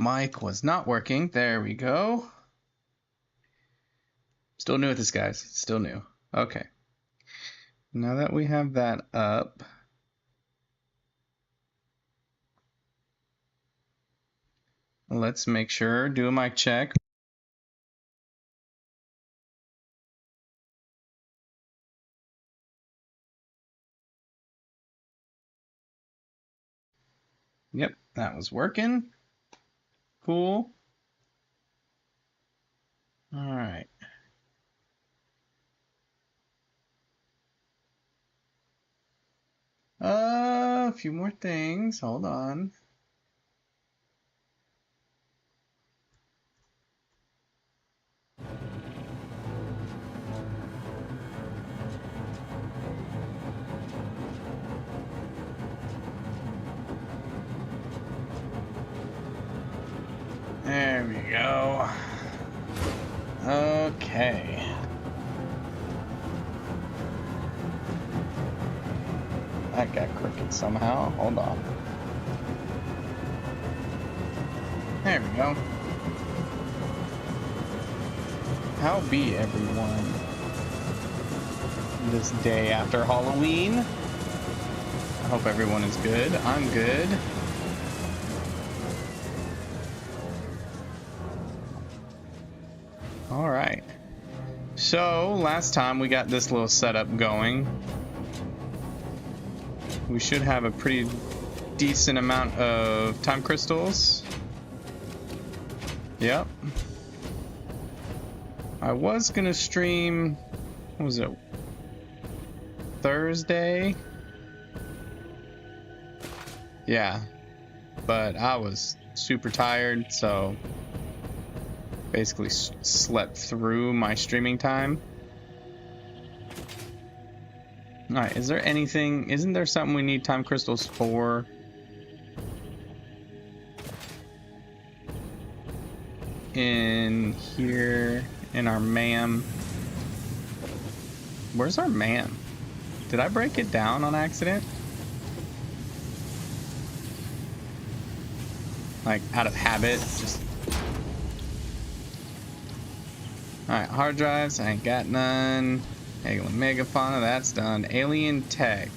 mic was not working. There we go. Still new at this, guys. Still new. Okay. Now that we have that up, let's make sure, do a mic check. Yep, that was working. Cool. All right. A few more things. Hold on. There we go. Okay. That got crooked somehow. Hold on. There we go. How be everyone this day after Halloween? I hope everyone is good. I'm good. All right. So last time we got this little setup going. We should have a pretty decent amount of time crystals. Yep. I was gonna stream, what was it? Thursday? Yeah. But I was super tired, so basically slept through my streaming time. Alright, is there anything, isn't there something we need time crystals for? In here, in our MAM. Where's our MAM? Did I break it down on accident? Like, out of habit, just... Alright, hard drives, I ain't got none. Hegel Megafauna, that's done. Alien Tech,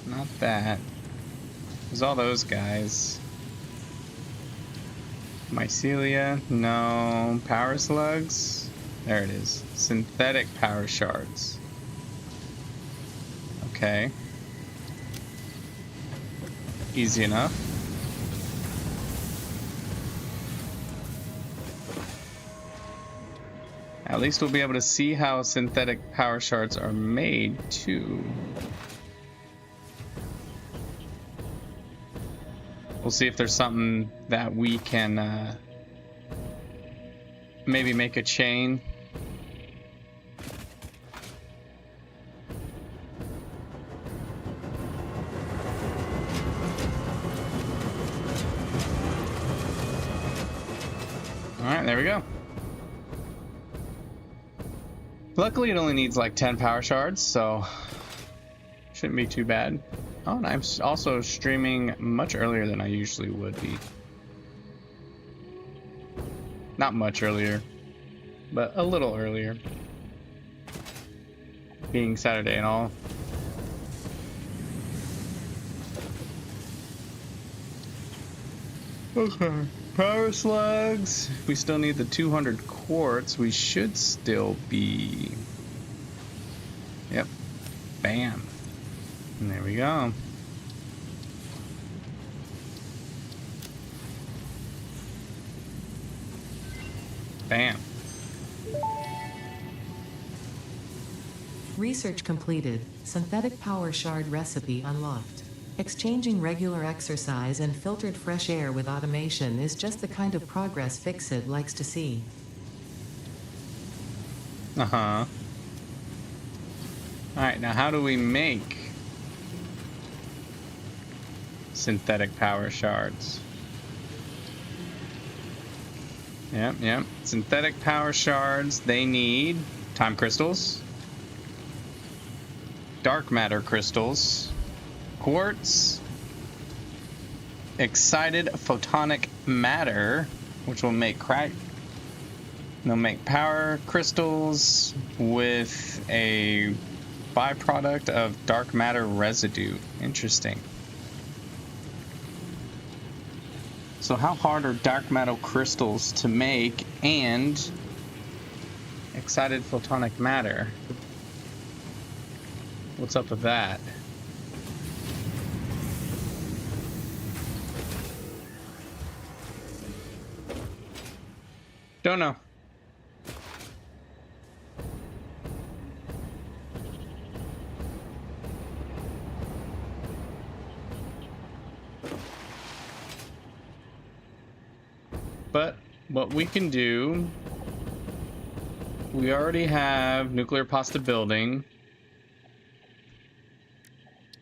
not that. There's all those guys. Mycelia, no. Power slugs, there it is. Synthetic power shards. Okay. Easy enough. At least we'll be able to see how synthetic power shards are made, too. We'll see if there's something that we can maybe make a chain. Alright, there we go. Luckily, it only needs like 10 power shards, so shouldn't be too bad. Oh, and I'm also streaming much earlier than I usually would be. Not much earlier, but a little earlier. Being Saturday and all. Okay. Power slugs. We still need the 200 quartz. We should still be... Yep. Bam. And there we go. Bam. Research completed. Synthetic power shard recipe unlocked. Exchanging regular exercise and filtered fresh air with automation is just the kind of progress Fixit likes to see. Uh-huh. Alright, now how do we make synthetic power shards? Yep. Synthetic power shards, they need time crystals, dark matter crystals, quartz, excited photonic matter, which will make they'll make power crystals with a byproduct of dark matter residue. Interesting. So how hard are dark matter crystals to make, and excited photonic matter? What's up with that? Don't know. But what we can do, we already have nuclear pasta building.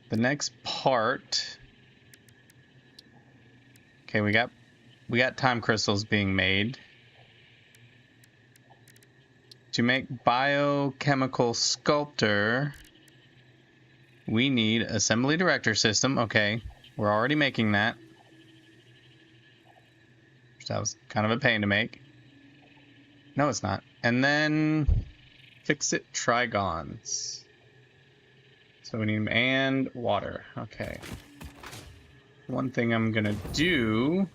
The next part, okay, we got time crystals being made. To make biochemical sculptor, we need assembly director system. Okay, we're already making that. That was kind of a pain to make. No, it's not. And then fix it trigons. So we need them and water. Okay. One thing I'm gonna do.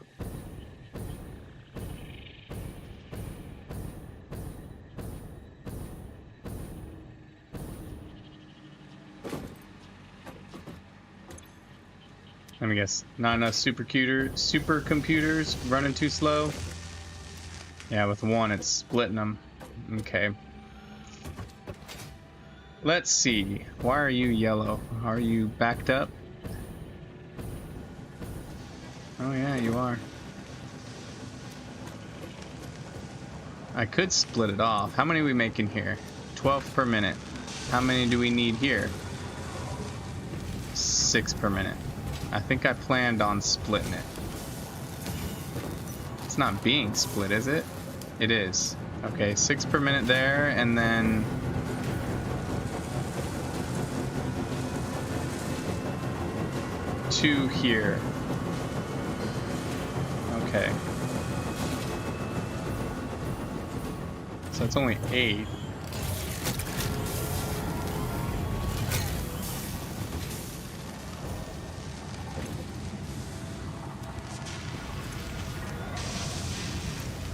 Let me guess. Not enough supercomputers running too slow. Yeah, with one it's splitting them. Okay. Let's see. Why are you yellow? Are you backed up? Oh yeah, you are. I could split it off. How many are we making here? 12 per minute. How many do we need here? 6 per minute. I think I planned on splitting it. It's not being split, is it? It is. Okay, 6 per minute there, and then... two here. Okay. So it's only 8.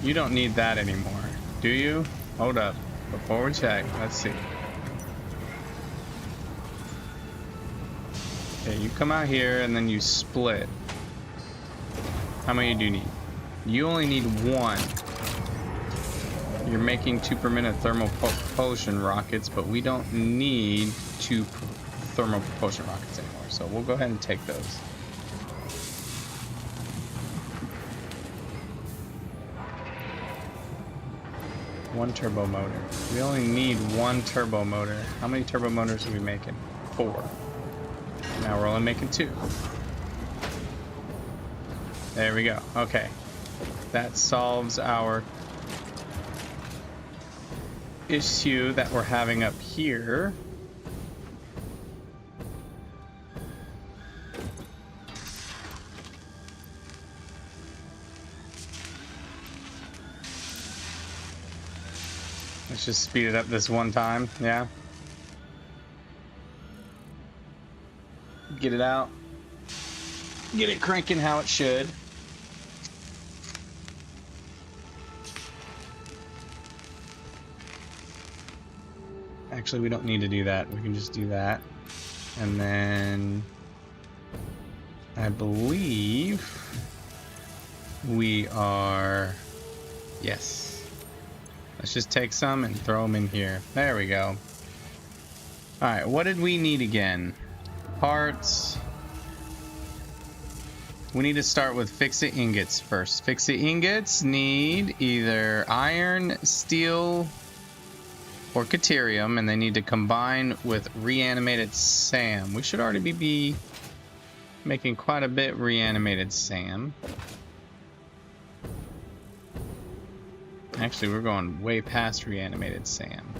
You don't need that anymore, do you? Hold up. Before we check, let's see. Okay, you come out here and then you split. How many do you need? You only need 1. You're making 2 per minute thermal propulsion rockets, but we don't need 2 thermal propulsion rockets anymore. So we'll go ahead and take those. One turbo motor. We only need 1 turbo motor. How many turbo motors are we making? 4. Now we're only making 2. There we go. Okay. That solves our issue that we're having up here. Let's just speed it up this one time, yeah. Get it out. Get it cranking how it should. Actually, we don't need to do that. We can just do that. And then I believe we are, yes. Let's just take some and throw them in here. There we go. All right, what did we need again? Parts. We need to start with fix-it ingots first. Fix-it ingots need either iron, steel, or caterium, and they need to combine with reanimated SAM. We should already be making quite a bit reanimated SAM. Actually, we're going way past reanimated SAM.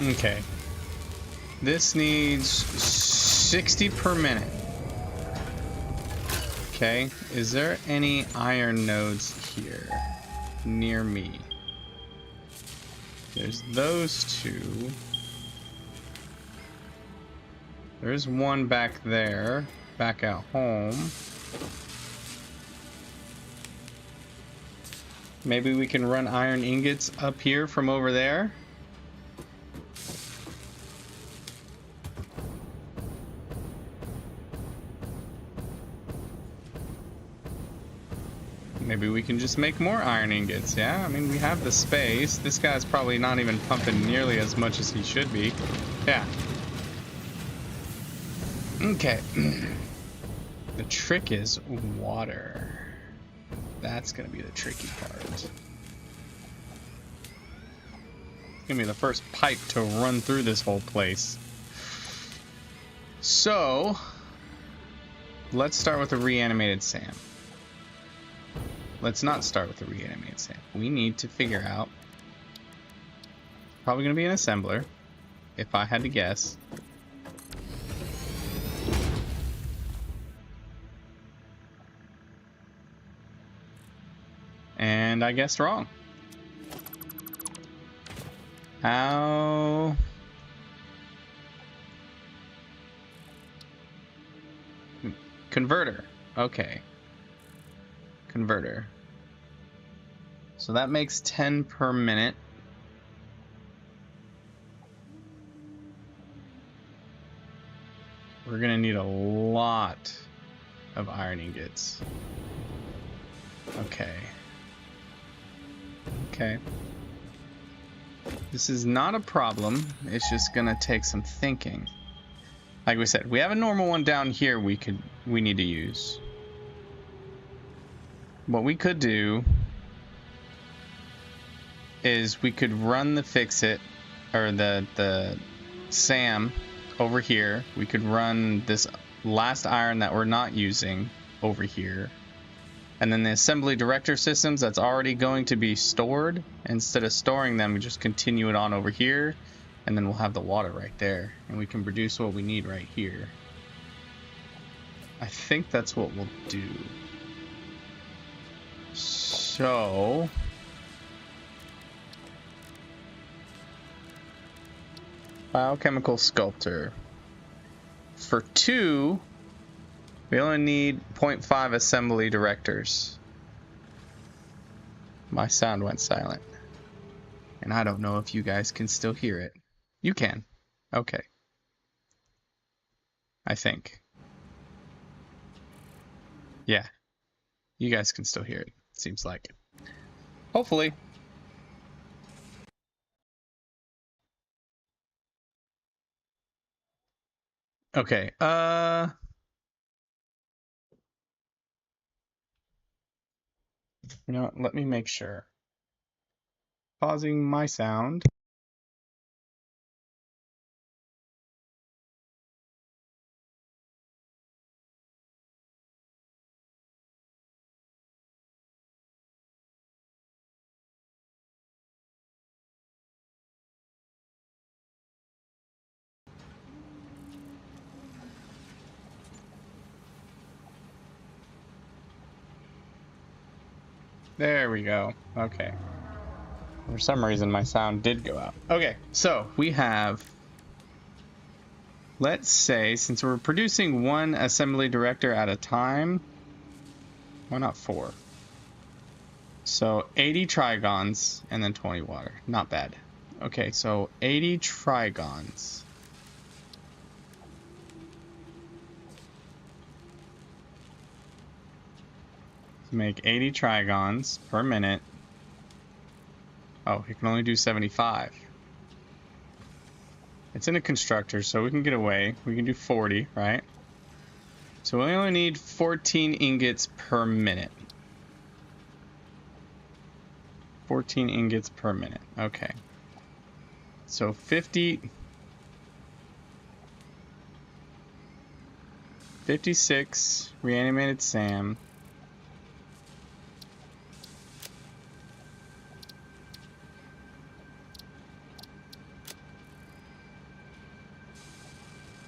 Okay. This needs 60 per minute. Okay, is there any iron nodes here near me? There's those two. There's one back there, back at home. Maybe we can run iron ingots up here from over there. Maybe we can just make more iron ingots, yeah? I mean, we have the space. This guy's probably not even pumping nearly as much as he should be. Yeah. Okay. The trick is water. That's gonna be the tricky part. It's gonna be the first pipe to run through this whole place. So, let's start with the reanimated Sam. Let's not start with the reanimated Sam. We need to figure out. Probably gonna be an assembler, if I had to guess. And I guessed wrong. How? Converter. Okay. Converter. So that makes 10 per minute. We're gonna need a lot of iron ingots. Okay. Okay. This is not a problem. It's just gonna take some thinking. Like we said, we have a normal one down here we need to use. What we could do is we could run the fix-it, or the SAM over here. We could run this last iron that we're not using over here. And then the assembly director systems that's already going to be stored, instead of storing them, we just continue it on over here. And then we'll have the water right there. And we can produce what we need right here. I think that's what we'll do. So... biochemical sculptor. For 2, we only need 0.5 assembly directors. My sound went silent. And I don't know if you guys can still hear it. You can. Okay. I think. Yeah. You guys can still hear it. Seems like it. Hopefully. Okay. You know what? Let me make sure. Pausing my sound. There we go. Okay. For some reason, my sound did go out. Okay, so we have... Let's say, since we're producing 1 assembly director at a time... Why not 4? So 80 trigons and then 20 water. Not bad. Okay, so 80 trigons. Make 80 trigons per minute. Oh, he can only do 75. It's in a constructor, so we can get away. We can do 40, right? So we only need 14 ingots per minute. 14 ingots per minute. Okay. So 50... 56 reanimated Sam.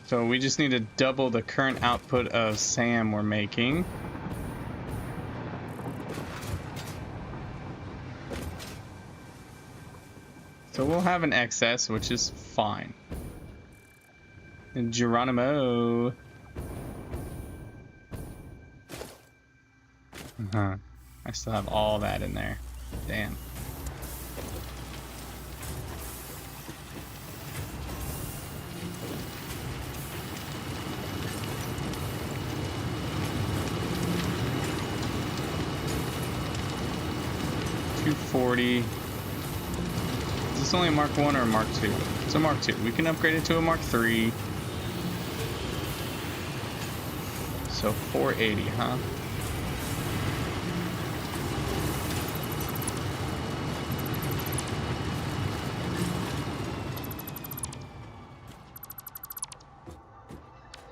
So we just need to double the current output of SAM we're making. So we'll have an excess, which is fine. And Geronimo. I still have all that in there. Damn. $240. Is this only a Mark 1 or a Mark 2? It's a Mark 2. We can upgrade it to a Mark 3. So 480, huh?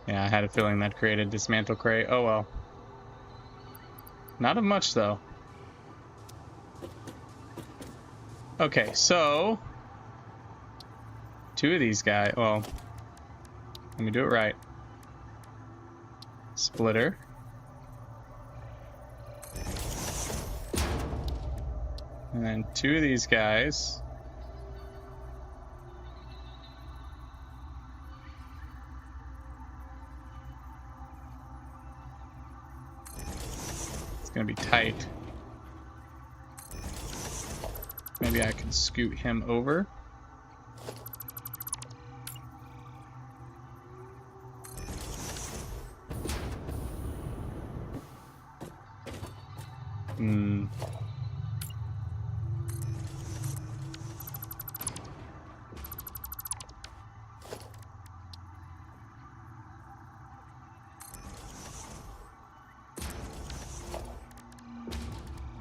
Yeah, I had a feeling that created dismantle crate. Oh well. Not of much though. Okay, so 2 of these guys. Well, let me do it right. Splitter. And then 2 of these guys. It's gonna be tight. Maybe I can scoot him over.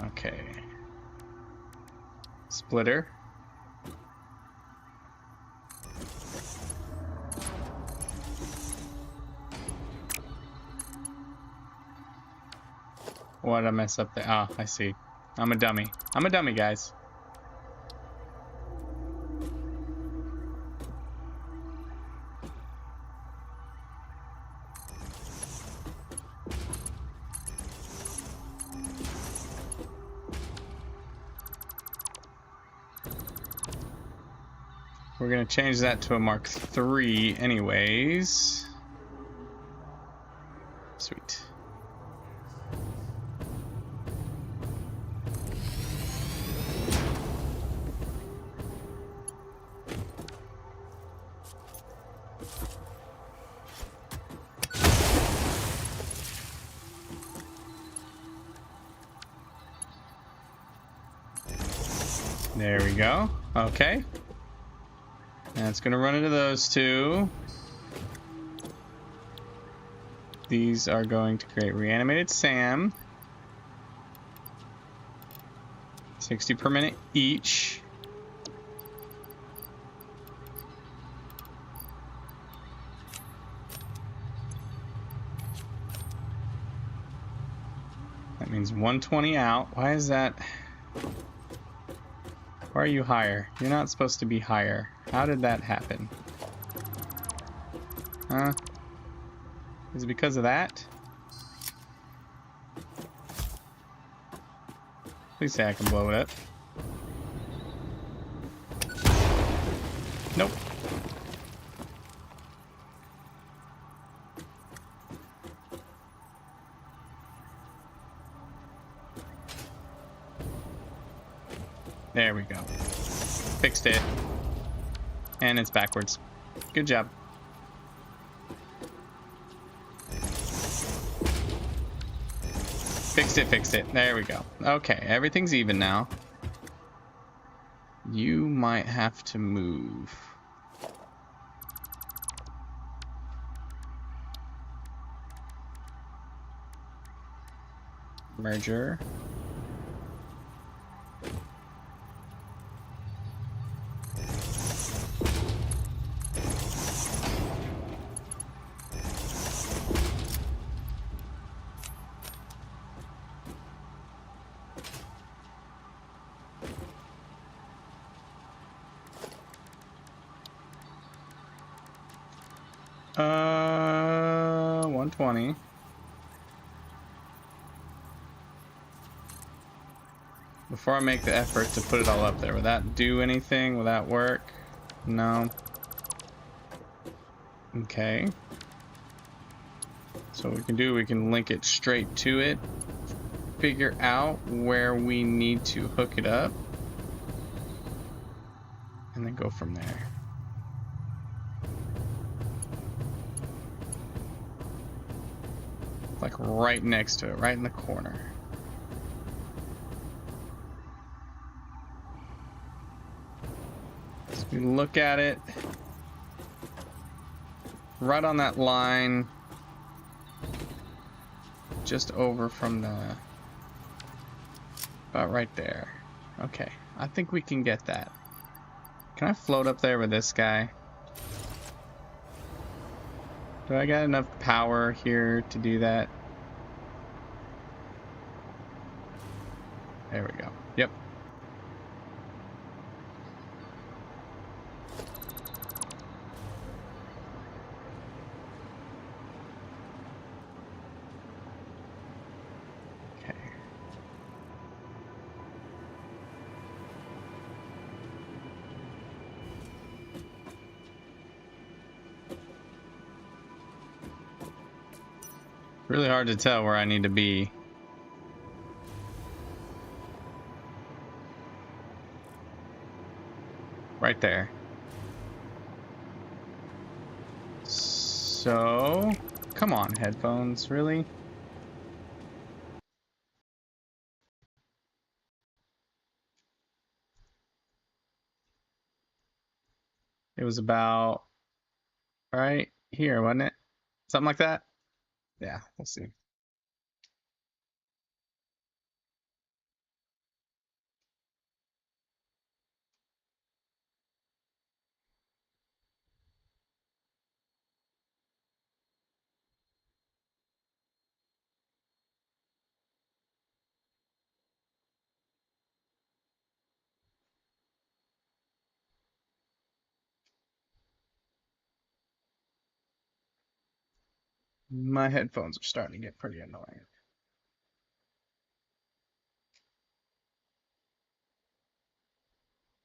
Okay. Splitter. What did I mess up there? Ah, I see. I'm a dummy. I'm a dummy, guys. We're gonna change that to a Mark 3 anyways. Sweet. There we go. Okay. And it's gonna run into those 2. These are going to create reanimated SAM. 60 per minute each. That means 120 out. Why is that? Why are you higher? You're not supposed to be higher. How did that happen? Huh? Is it because of that? Please say I can blow it up. Nope. There we go. Fixed it. And it's backwards. Good job. Fixed it, fixed it. There we go. Okay, everything's even now. You might have to move. Merger. 120. Before I make the effort to put it all up there, will that do anything? Will that work? No. Okay. So what we can do, we can link it straight to it, figure out where we need to hook it up, and then go from there. Like right next to it, right in the corner. So we look at it, right on that line, just over from the, about right there. Okay, I think we can get that. Can I float up there with this guy? Do I got enough power here to do that? There we go. Yep. Okay. Really hard to tell where I need to be. Right there. So, come on, headphones, really? It was about right here, wasn't it? Something like that? Yeah, we'll see. My headphones are starting to get pretty annoying.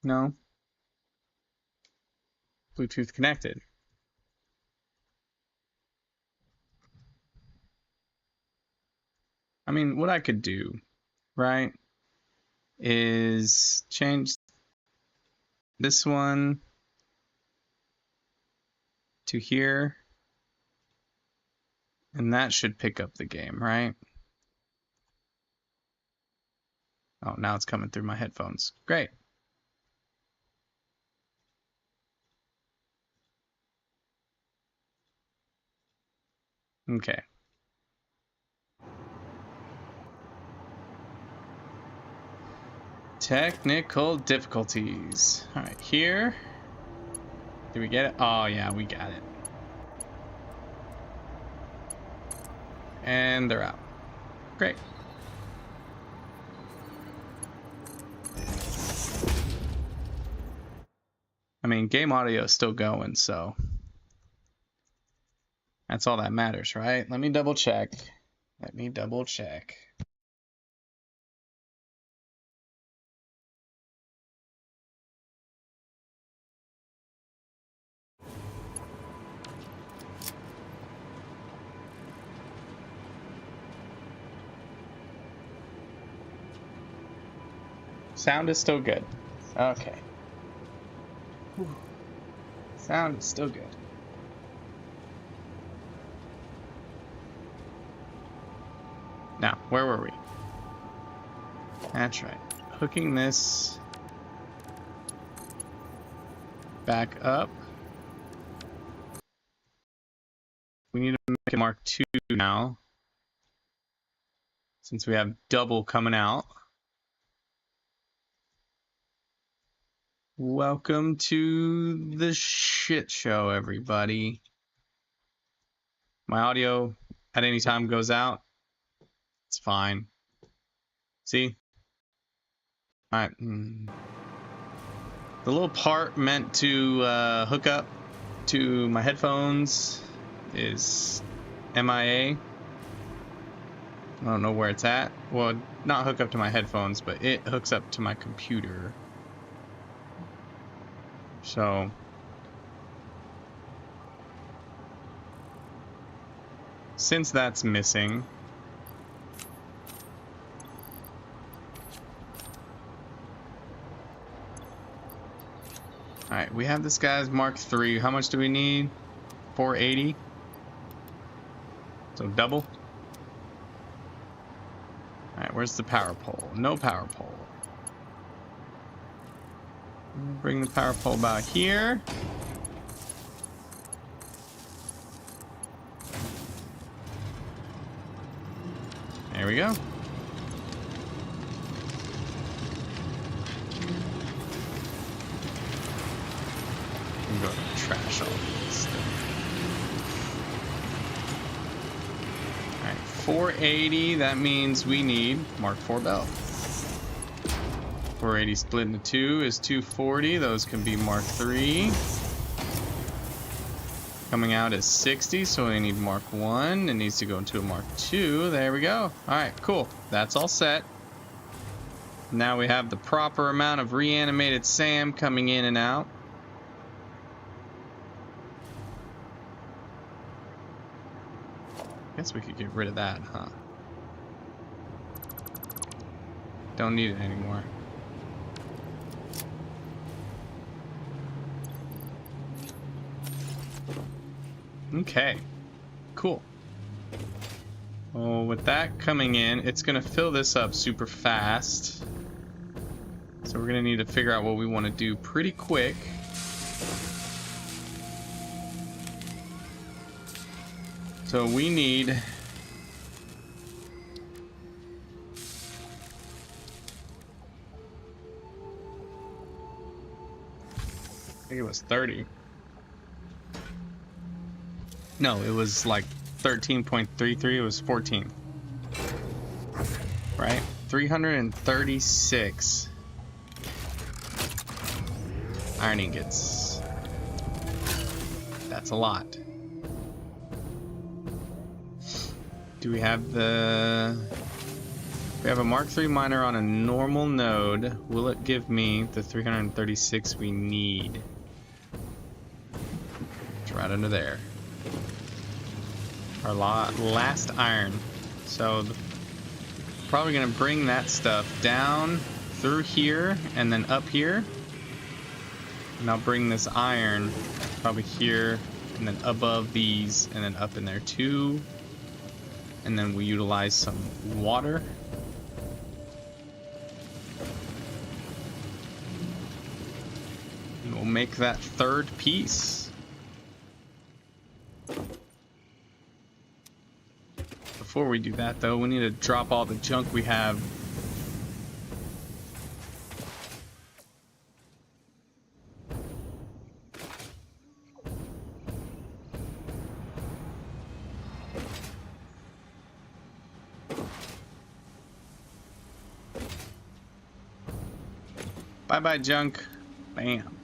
No? Bluetooth connected. I mean, what I could do, right, is change this one to here, and that should pick up the game, right? Oh, now it's coming through my headphones. Great. Okay. Technical difficulties. All right, here. Did we get it? Oh, yeah, we got it. And they're out. Great. I mean, game audio is still going, so that's all that matters, right? Let me double check. Let me double check. Sound is still good. Okay. Whew. Sound is still good. Now, where were we? That's right. Hooking this back up. We need to make it Mark II now, since we have double coming out. Welcome to the shit show, everybody. My audio at any time goes out. It's fine. See? Alright. The little part meant to hook up to my headphones is MIA. I don't know where it's at. Well, not hook up to my headphones, but it hooks up to my computer. So since that's missing, all right, we have this guy's Mark III. How much do we need? 480. So double. All right, where's the power pole? No power pole. Bring the power pole about here. There we go. I'm going to trash all this stuff. Alright, 480. That means we need Mark IV belt. 480 split into 2 is 240. Those can be Mark III. Coming out is 60, so we need Mark I. It needs to go into a Mark II. There we go. Alright, cool. That's all set. Now we have the proper amount of reanimated SAM coming in and out. Guess we could get rid of that, huh? Don't need it anymore. Okay, cool. Well, with that coming in, it's gonna fill this up super fast. So we're gonna need to figure out what we want to do pretty quick. So we need... I think it was 30. No, it was like 13.33. It was 14. Right? 336 iron ingots. That's a lot. Do we have the... We have a Mark III miner on a normal node. Will it give me the 336 we need? It's right under there. Our last iron. So probably gonna bring that stuff down through here and then up here. And I'll bring this iron probably here and then above these and then up in there too. And then we utilize some water. And we'll make that third piece. Before we do that though, we need to drop all the junk we have. Bye-bye, junk. Bam.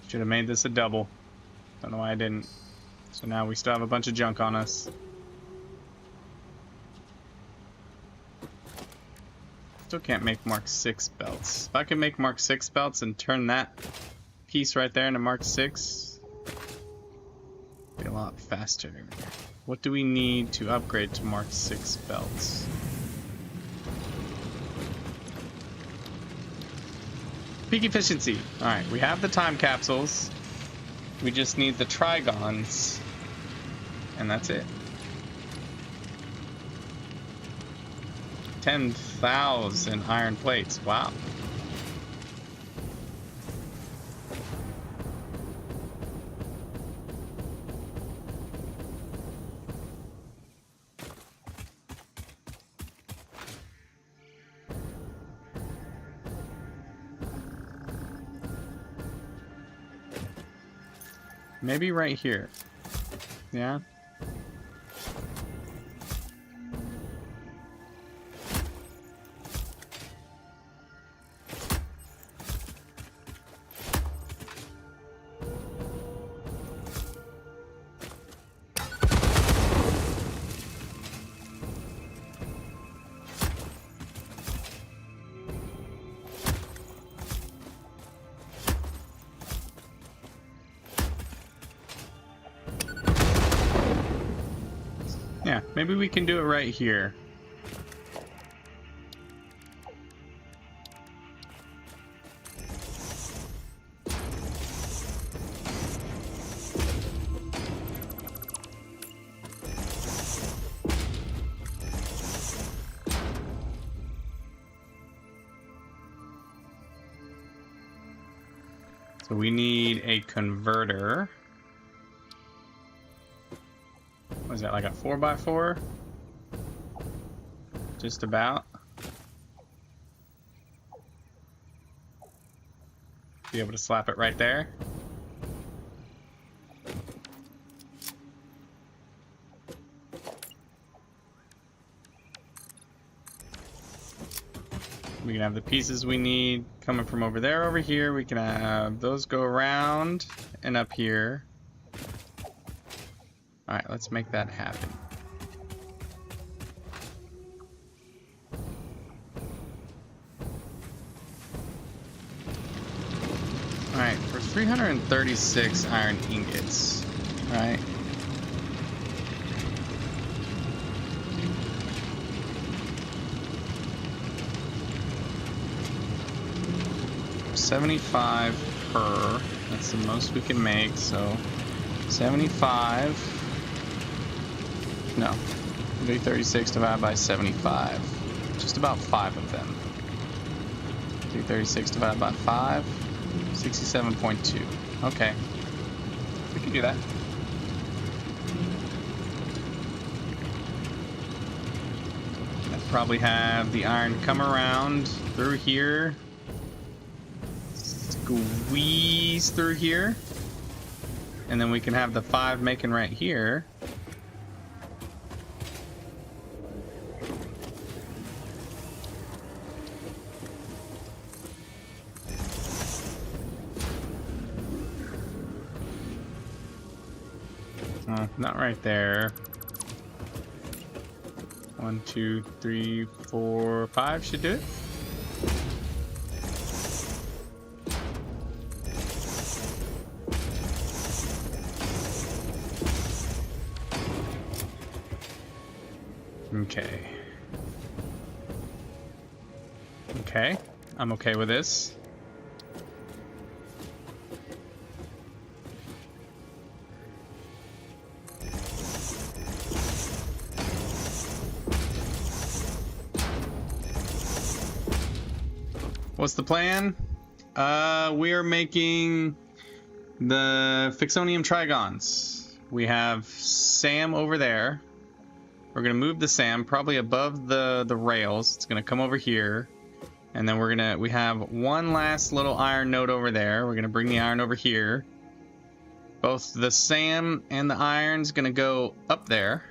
Should have made this a double. Don't know why I didn't. So now we still have a bunch of junk on us. Still can't make Mark VI belts. If I could make Mark VI belts and turn that piece right there into Mark VI, it'd be a lot faster. What do we need to upgrade to Mark VI belts? Peak efficiency. Alright, we have the time capsules. We just need the trigons. And that's it. 10,000 iron plates. Wow. Maybe right here. Yeah. Yeah, maybe we can do it right here. So we need a converter. What is that, like a 4x4? Just about. Be able to slap it right there. We can have the pieces we need coming from over there, over here. We can have those go around and up here. All right, let's make that happen. All right, for 336 iron ingots, all right? 75 per. That's the most we can make, so 75. No, 336 divided by 75. Just about 5 of them. 336 divided by 5. 67.2. Okay. We can do that. I'd probably have the iron come around through here. Squeeze through here. And then we can have the 5 making right here. Not right there. 1, 2, 3, 4, 5 should do it. Okay. Okay. I'm okay with this. What's the plan? We are making the Fixonium Trigons. We have Sam over there. We're gonna move the Sam probably above the rails. It's gonna come over here, and then we have one last little iron node over there. We're gonna bring the iron over here. Both the Sam and the iron's gonna go up there.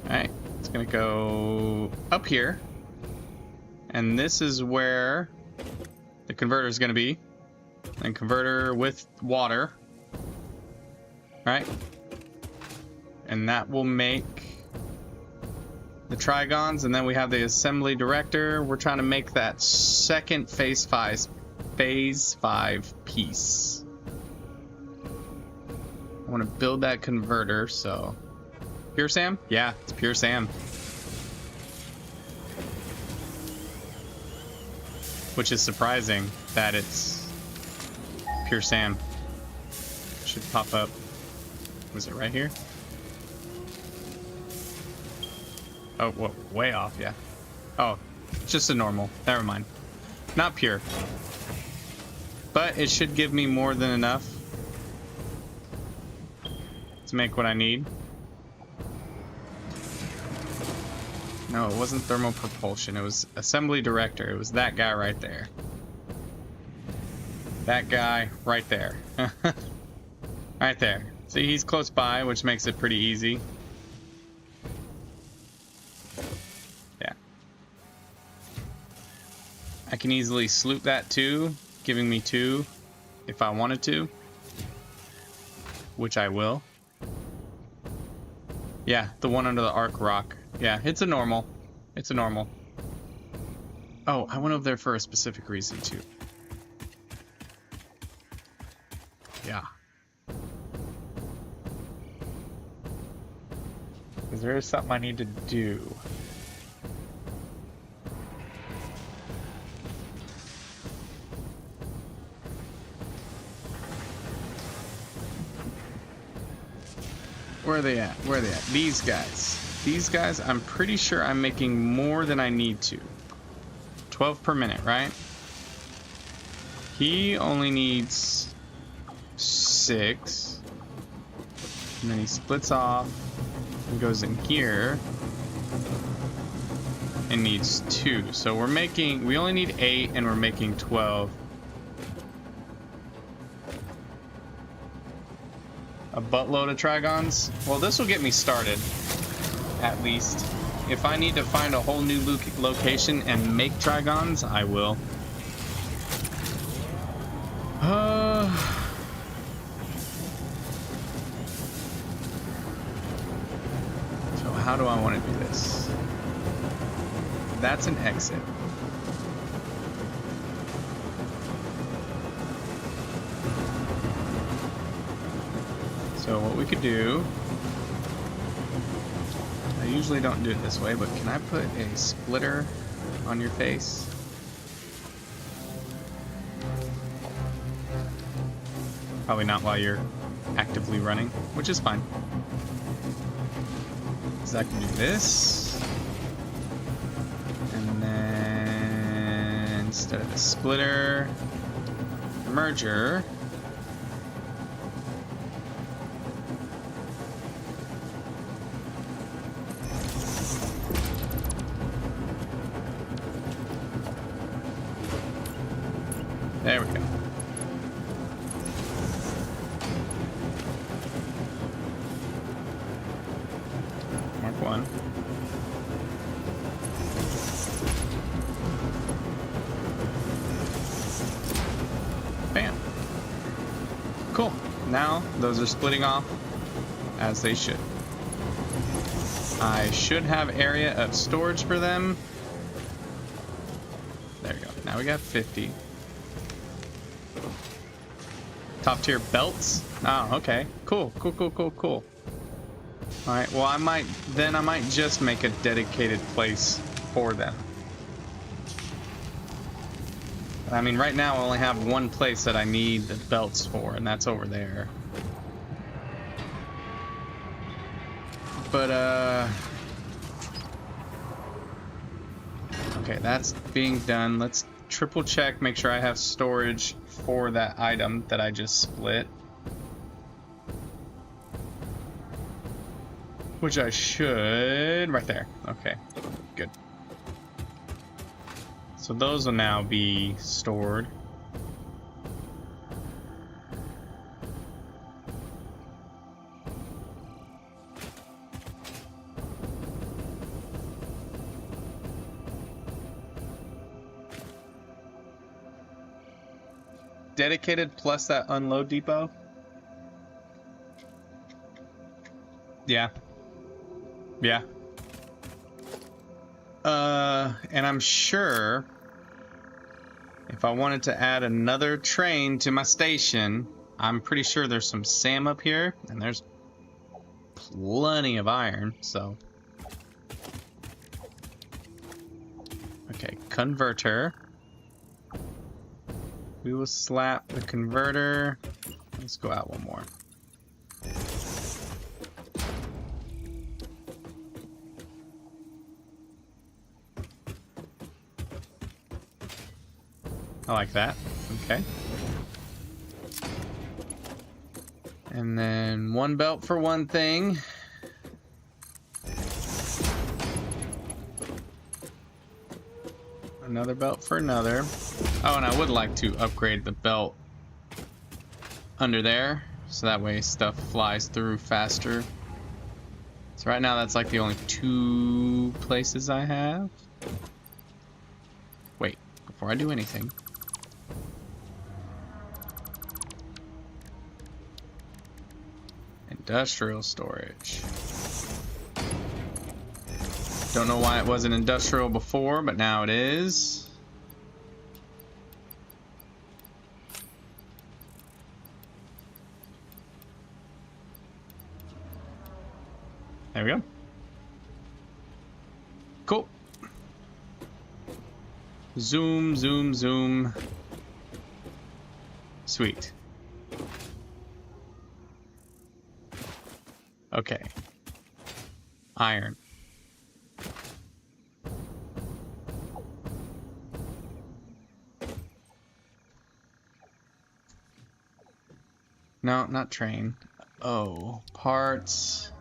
All right, it's gonna go up here. And this is where the converter is going to be. And converter with water. Right? And that will make the Trigons. And then we have the assembly director. We're trying to make that second phase 5 piece. I want to build that converter, so... Pure Sam? Yeah, it's pure Sam. Which is surprising that it's pure Sam. Should pop up. Was it right here? Oh, whoa, way off, yeah. Oh, it's just a normal. Never mind. Not pure. But it should give me more than enough to make what I need. No, it wasn't thermal propulsion. It was assembly director. It was that guy right there. That guy right there. Right there. See, he's close by, which makes it pretty easy. Yeah. I can easily sloop that too, giving me 2 if I wanted to. Which I will. Yeah, the one under the arc rock. Yeah, it's a normal. It's a normal. Oh, I went over there for a specific reason, too. Yeah. Because there is something I need to do. Where are they at? Where are they at? These guys. These guys, I'm pretty sure I'm making more than I need to. 12 per minute, right? He only needs 6. And then he splits off and goes in here and needs 2. So we only need 8 and we're making 12. A buttload of Trigons? Well, this will get me started, at least. If I need to find a whole new location and make Trigons, I will. So how do I want to do this? That's an exit. So what we could do, I usually don't do it this way, but can I put a splitter on your face? Probably not while you're actively running, which is fine. So I can do this. And then instead of a splitter, merger. There we go. Mark 1. Bam. Cool. Now those are splitting off as they should. I should have area of storage for them. There we go. Now we got 50. Top tier belts? Oh, okay. Cool. Alright, well I might just make a dedicated place for them. I mean, right now I only have one place that I need the belts for, and that's over there. But, okay, that's being done. Let's triple check, make sure I have storage for that item that I just split. Which I should, right there. Okay, good. So those will now be stored. Dedicated plus that unload depot? Yeah. Yeah. And I'm sure if I wanted to add another train to my station, I'm pretty sure there's some SAM up here, and there's plenty of iron, so. Okay, converter. We will slap the converter. Let's go out one more. I like that. Okay. And then one belt for one thing. Another belt for another. Oh, and I would like to upgrade the belt under there, so that way stuff flies through faster. So right now that's like the only 2 places I have. Wait, before I do anything. Industrial storage. Don't know why it wasn't industrial before, but now it is. There we go. Cool. Zoom, zoom, zoom. Sweet. Okay. Iron. No, not train. Oh, parts.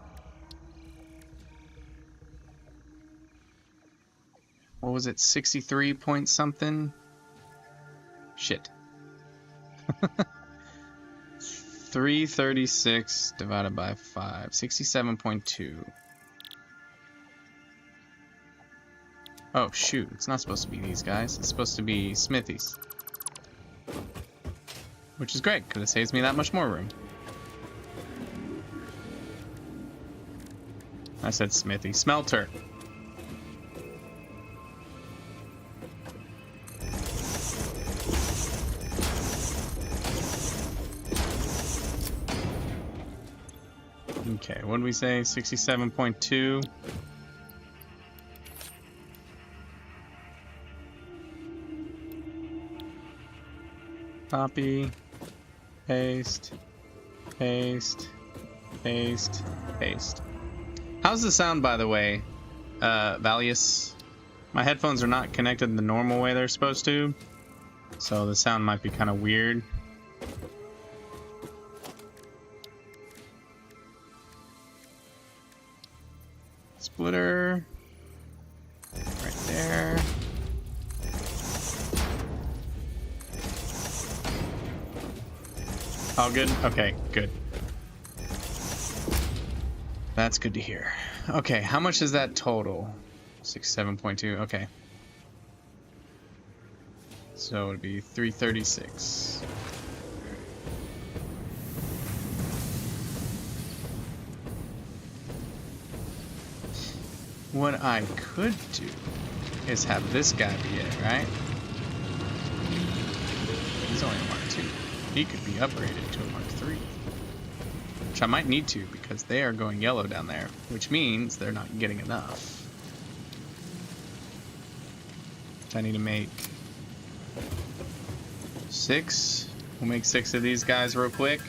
What was it? 63 point something? Shit. 336 divided by 5. 67.2. Oh, shoot. It's not supposed to be these guys. It's supposed to be Smithies. Which is great, because it saves me that much more room. I said Smithy. Smelter. Okay, what did we say? 67.2. Copy. Paste. Paste. Paste. Paste. How's the sound, by the way, Valius? My headphones are not connected the normal way they're supposed to, so the sound might be kind of weird. Splitter. Right there. All good? Okay, good. That's good to hear. Okay, how much is that total? 67.2, okay. So it would be 336. What I could do is have this guy be it, right? He's only a Mark II. He could be upgraded to a Mark III. Which I might need to, because they are going yellow down there. Which means they're not getting enough. Which I need to make 6. We'll make 6 of these guys real quick.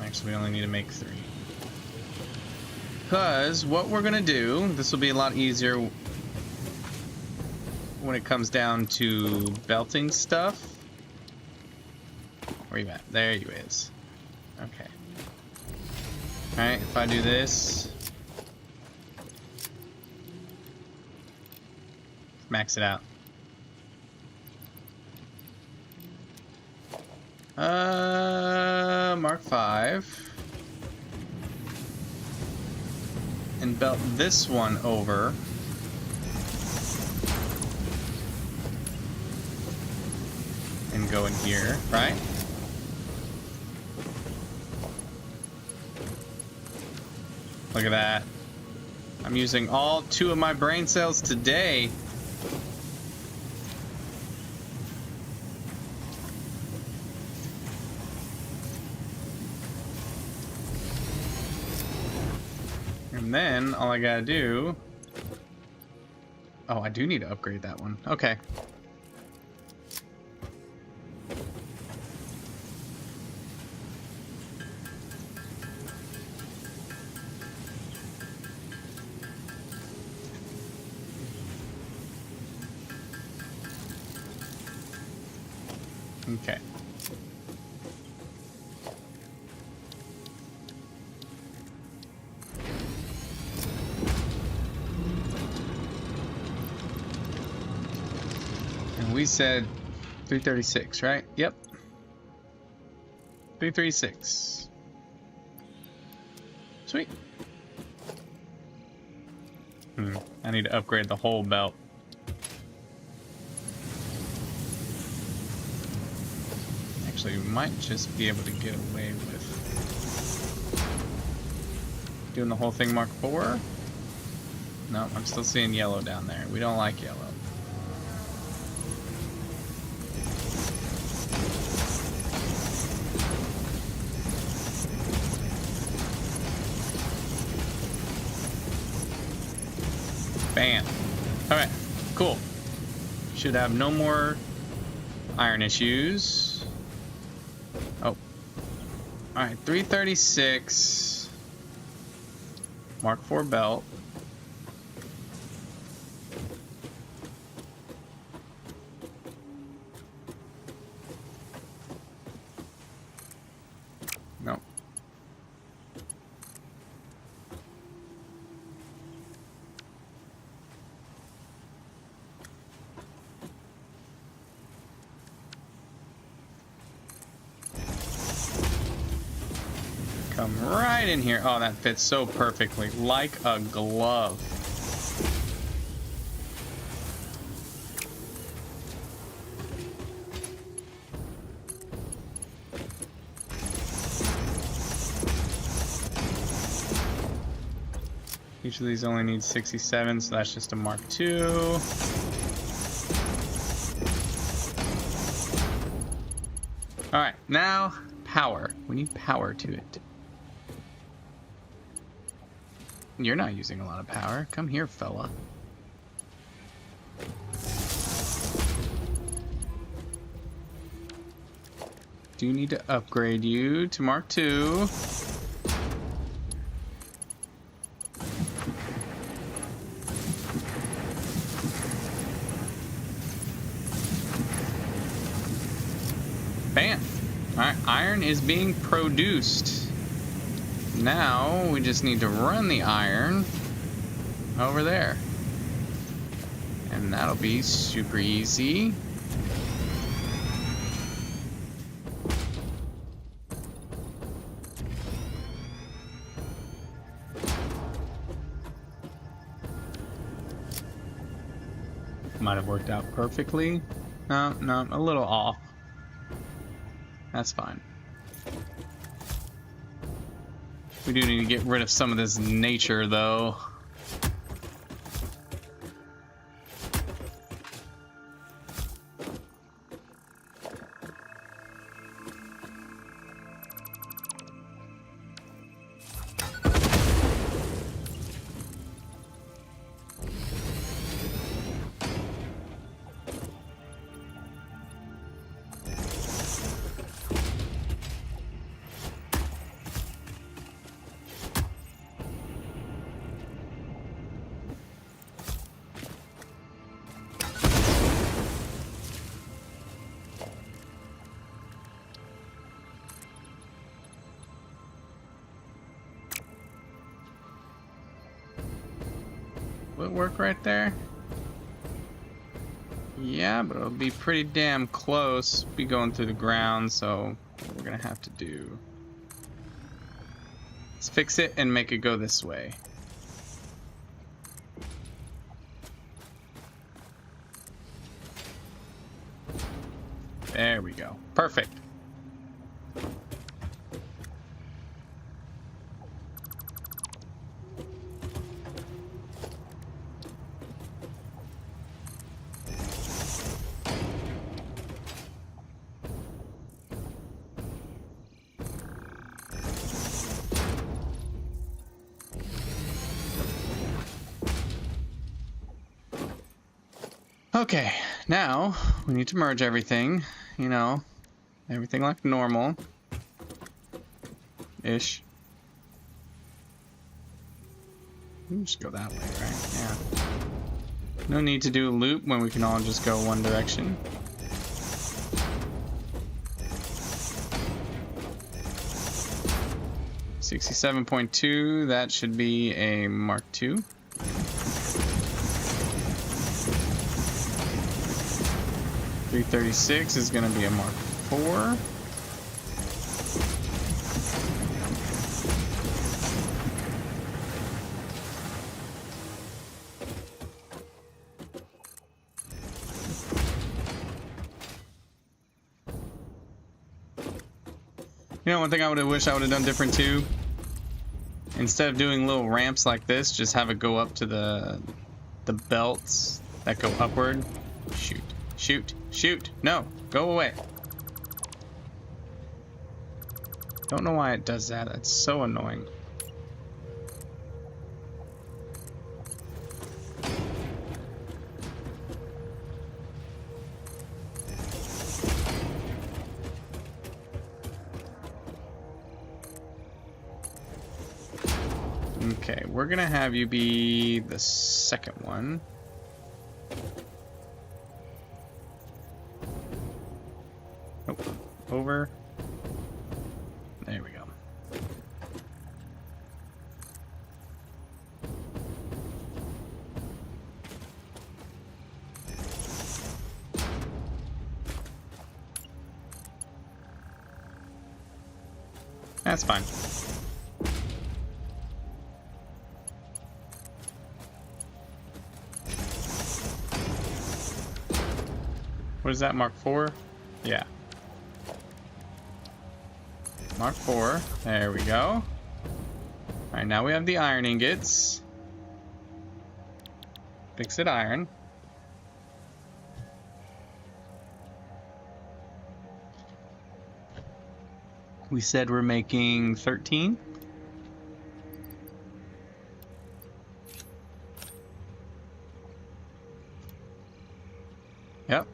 Actually, we only need to make 3. Because what we're going to do, this will be a lot easier when it comes down to belting stuff. Where you at? There you is. Okay. Alright, if I do this, max it out. Mark 5. And belt this one over. And go in here, right? Look at that. I'm using all 2 of my brain cells today. And then all I gotta do... Oh, I do need to upgrade that one. Okay. Okay. And we said 336, right? Yep. 336. Sweet. I need to upgrade the whole belt. Actually, we might just be able to get away with doing the whole thing Mark 4. No, I'm still seeing yellow down there. We don't like yellow. Bam. Alright, cool. Should have no more iron issues. Oh. Alright, 336. Mark 4 belt. No. Come right in here. Oh, that fits so perfectly. Like a glove. Each of these only needs 67, so that's just a Mark II. Alright, now power. We need power to it. You're not using a lot of power. Come here, fella. Do need to upgrade you to Mark II. Bam. Alright, iron is being produced. Now we just need to run the iron over there. And that'll be super easy. Might have worked out perfectly. No, a little off. That's fine. We do need to get rid of some of this nature, though. Will it work right there? Yeah, but it'll be pretty damn close. Be going through the ground, so what we're gonna have to do. Let's fix it and make it go this way. There we go. Perfect. Okay, now we need to merge everything, you know, everything like normal ish. Just go that way, right? Yeah. No need to do a loop when we can all just go one direction. $67.2, that should be a Mark II. $336 is going to be a Mark IV. You know, one thing I would have wished I would have done different too. Instead of doing little ramps like this, just have it go up to the belts that go upward. Shoot, shoot, shoot! No, go away. Don't know why it does that. That's so annoying. Okay, we're gonna have you be the second one. Nope. Over. There we go. That's fine. What is that, Mark 4? Yeah. Mark 4. There we go. Alright, now we have the iron ingots. Fix it iron. We said we're making 13. Yep.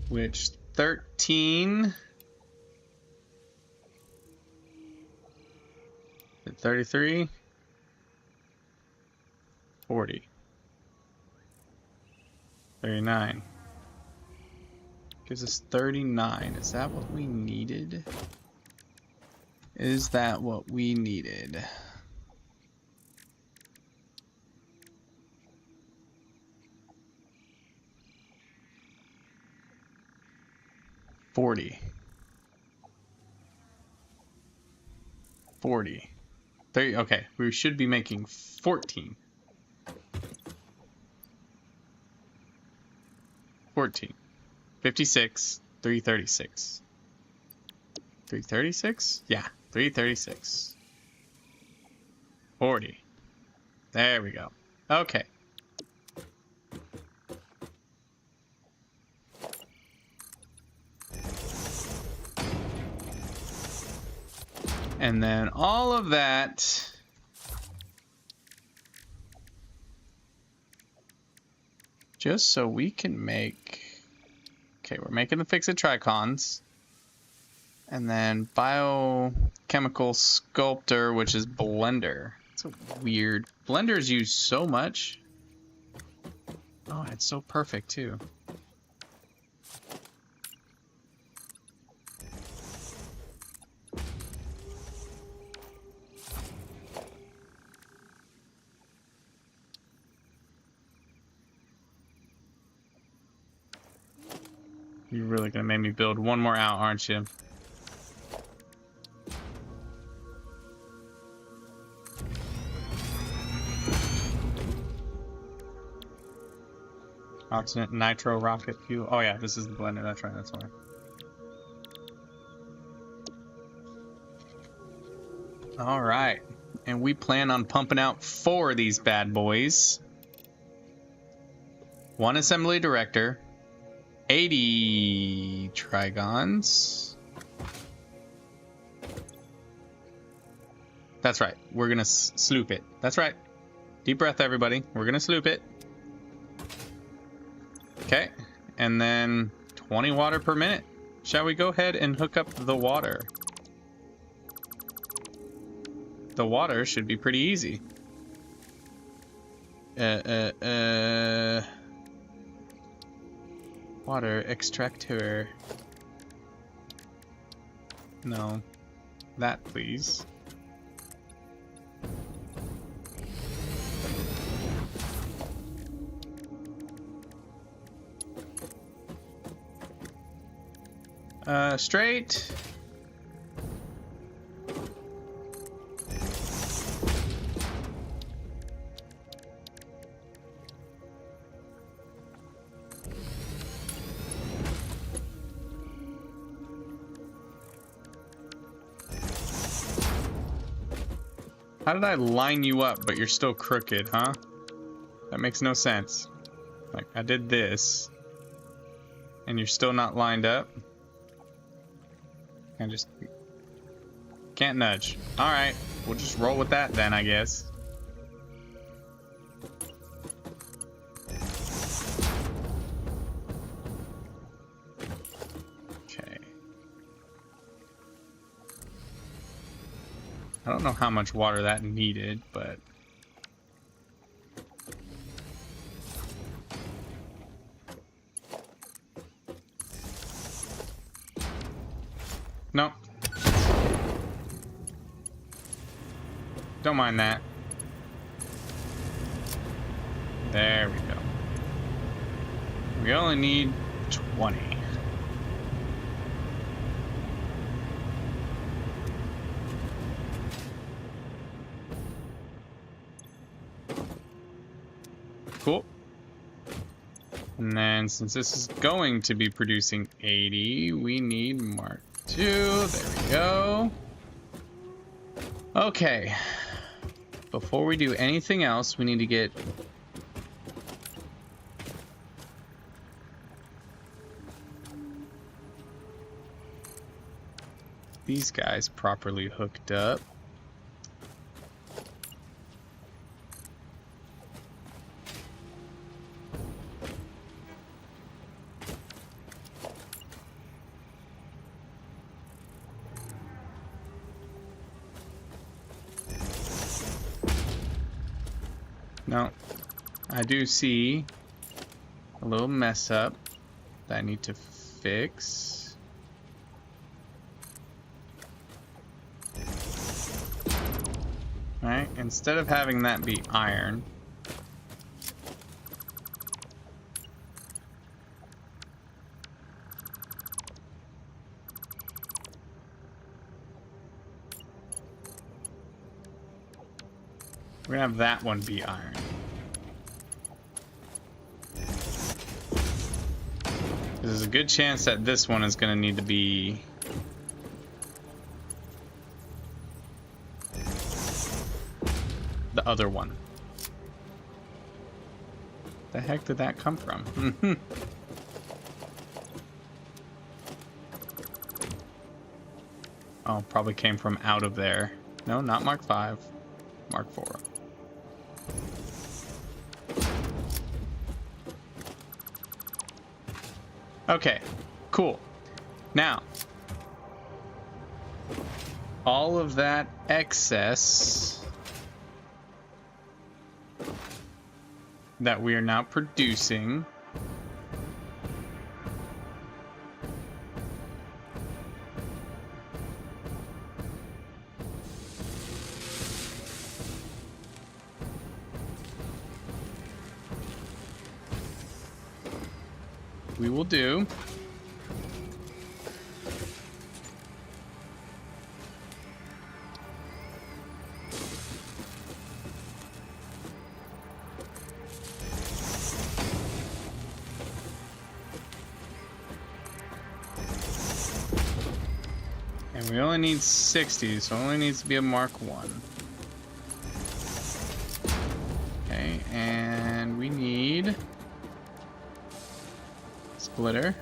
Which 13? 33? 40. 39. Gives us 39. Is that what we needed? Is that what we needed? $40. 40. 30. Okay, we should be making 14. 14. 56. 336. 336? Yeah, 336. 40. There we go. Okay. And then all of that just so we can make... Okay, we're making the fix-it tricons. And then biochemical sculptor, which is blender. It's a weird... Blender's used so much. Oh, it's so perfect too. You're really gonna make me build one more out, aren't you? Oxidant nitro rocket fuel. Oh yeah, this is the blender. That's right. That's why. All right, and we plan on pumping out 4 of these bad boys. 1 assembly director. 80 trigons. That's right. We're gonna sloop it. That's right. Deep breath, everybody. We're gonna sloop it. Okay. And then 20 water per minute. Shall we go ahead and hook up the water? The water should be pretty easy. Water extractor. No. That, please. Straight. How did I line you up, but you're still crooked, huh? That makes no sense. Like, I did this, and you're still not lined up? I just... can't nudge. Alright, we'll just roll with that then, I guess. I don't know how much water that needed, but... No. Don't mind that. There we go. We only need 20. Cool. And then since this is going to be producing 80, we need Mark II. There we go. Okay. Before we do anything else, we need to get these guys properly hooked up. No, I do see a little mess up that I need to fix. Alright, instead of having that be iron, we're gonna have that one be iron. There's a good chance that this one is gonna need to be the other one. The heck did that come from? Oh, probably came from out of there. No, not Mark 5. Mark 4. Okay, cool. Now, all of that excess that we are now producing we will do. And we only need 60, so it only needs to be a Mark 1. Okay, and we need splitter.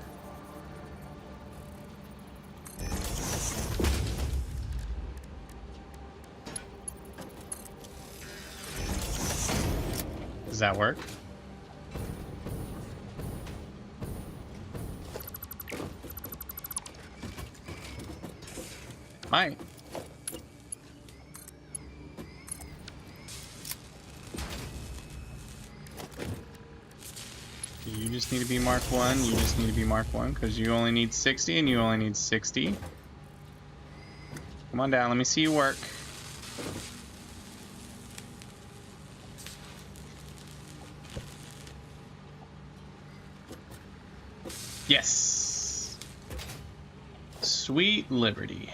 Does that work? Might. You just need to be Mark 1, you just need to be Mark 1, because you only need 60 and you only need 60. Come on down, let me see you work. Yes! Sweet Liberty.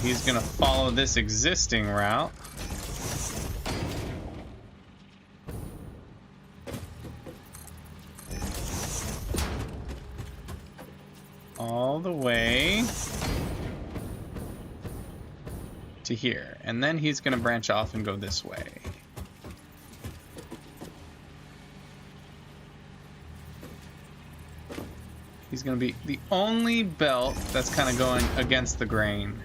He's gonna follow this existing route. All the way to here. And then he's gonna branch off and go this way. He's gonna be the only belt that's kind of going against the grain.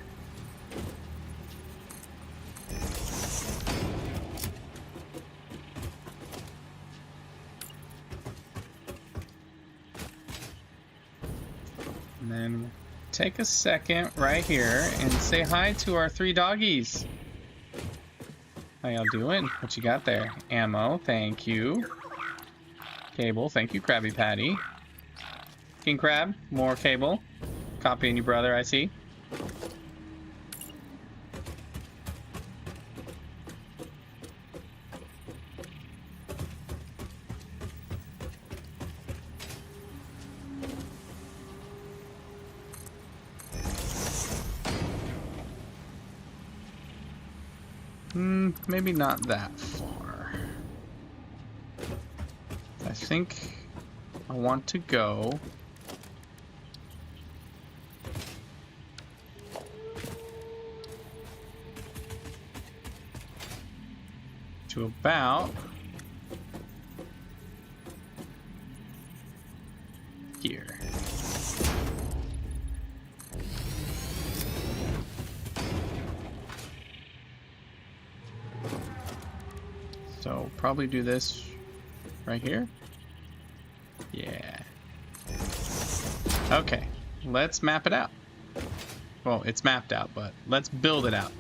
take a second right here and say hi to our 3 doggies. How y'all doing? What you got there? Ammo, thank you. Cable, thank you, Krabby Patty. King Crab, more cable. Copying you, brother, I see. Maybe not that far. I think I want to go to about here. So probably do this right here. Yeah. Okay, let's map it out. Well, it's mapped out, but let's build it out.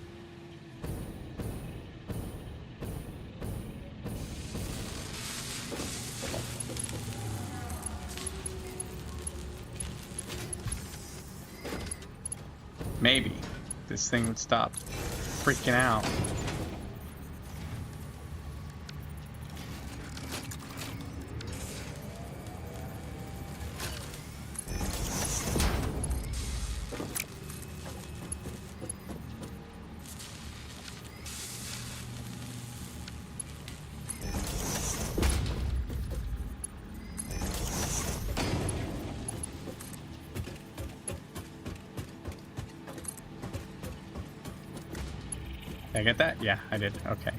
Maybe this thing would stop freaking out. Did I get that? Yeah, I did. Okay.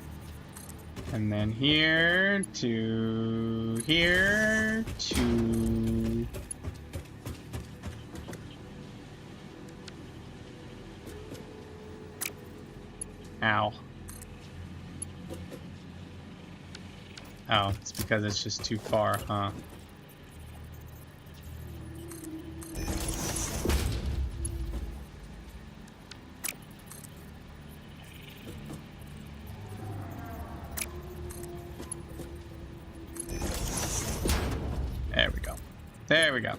And then here to here to... Ow. Oh, it's because it's just too far, huh? There we go. There we go.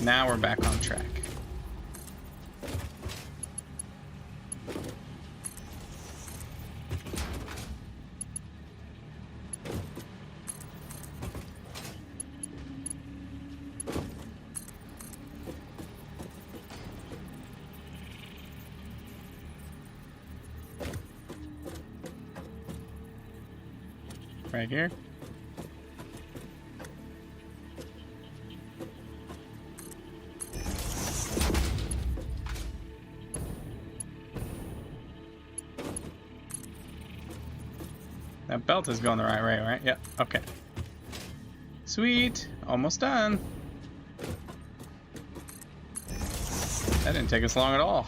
Now we're back on track. Right here. That belt is going the right way, right? Yep. Okay. Sweet. Almost done. That didn't take us long at all.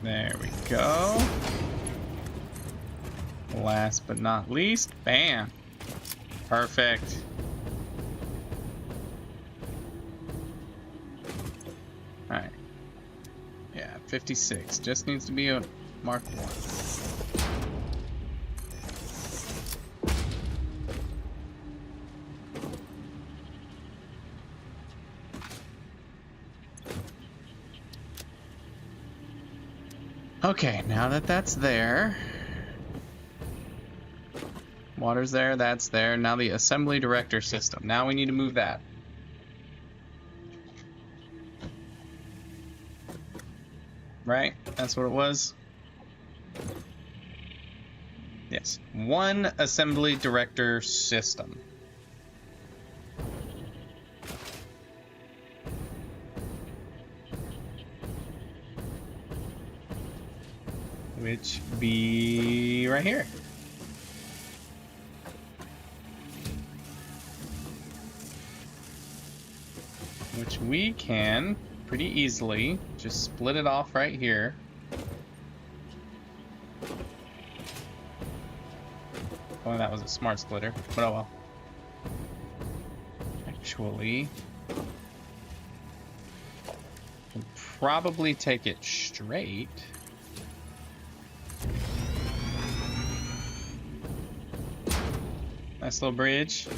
There we go. Last but not least, bam. Perfect. Alright. Yeah, 56. Just needs to be a Mark 1. Okay, now that that's there, water's there, that's there. Now the assembly director system. Now we need to move that. Right? That's what it was? Yes. One assembly director system. Which be right here. Which we can pretty easily. Just split it off right here. Oh, that was a smart splitter, but oh well. Actually, can probably take it straight. Nice little bridge.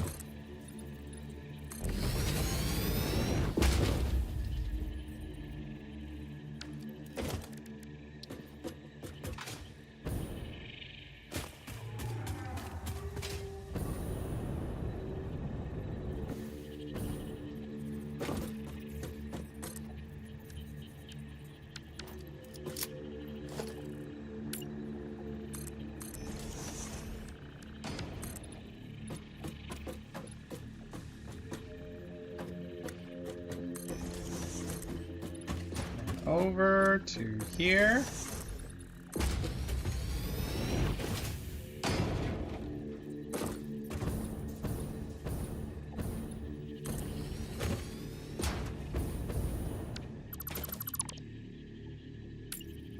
Over to here.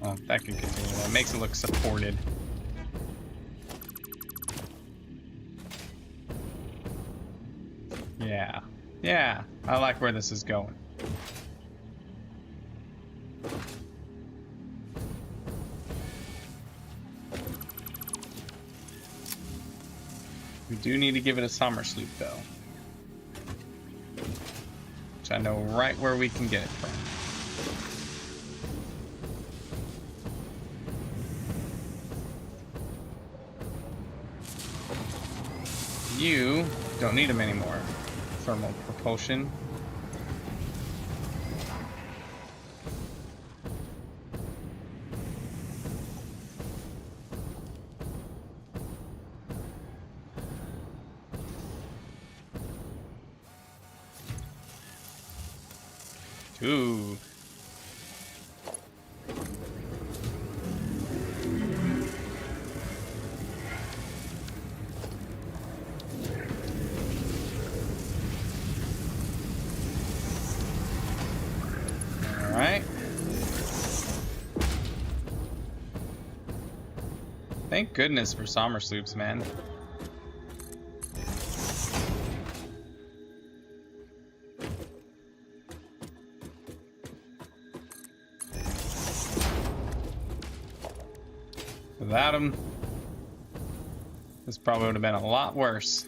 Oh, that can continue. That makes it look supported. Yeah. Yeah, I like where this is going. We do need to give it a summer sleep, though. Which I know right where we can get it from. You don't need them anymore. Thermal propulsion. Ooh. All right. Thank goodness for summer sloops, man. Without him, this probably would have been a lot worse.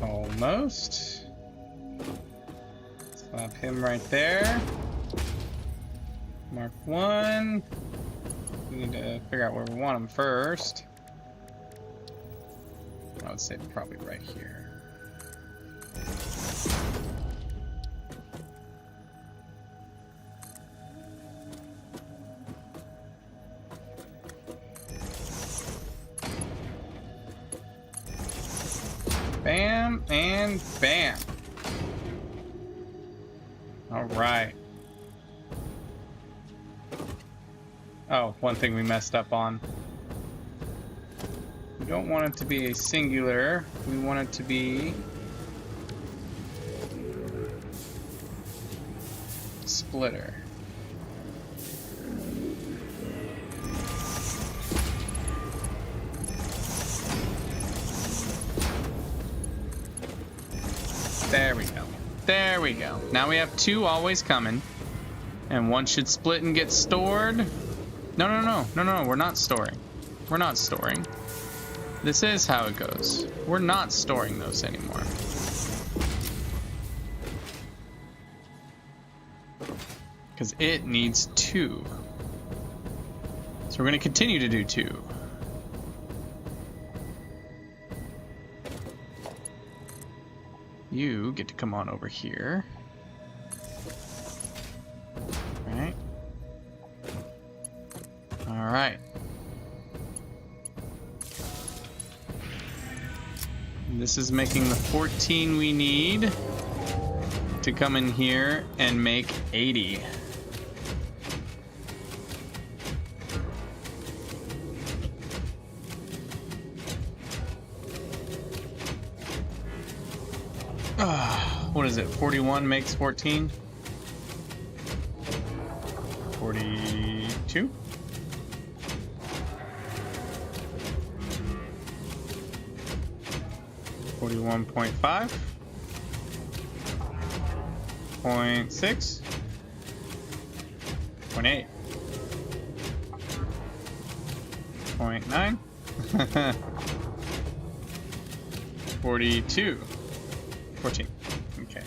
Almost. Slap him right there. Mark 1. We need to figure out where we want him first. I would say probably right here. Bam and bam. All right. Oh, one thing we messed up on. We don't want it to be a singular. We want it to be splitter. There we go. There we go. Now we have two always coming. And one should split and get stored. No. We're not storing. We're not storing. This is how it goes. We're not storing those anymore. Because it needs 2. So we're going to continue to do 2. You get to come on over here. Right. All right. This is making the 14 we need to come in here and make 80. What is it? 41 makes 14? 42? $41.5, 0.6, 0.8, 0.9, 42, 14. Okay.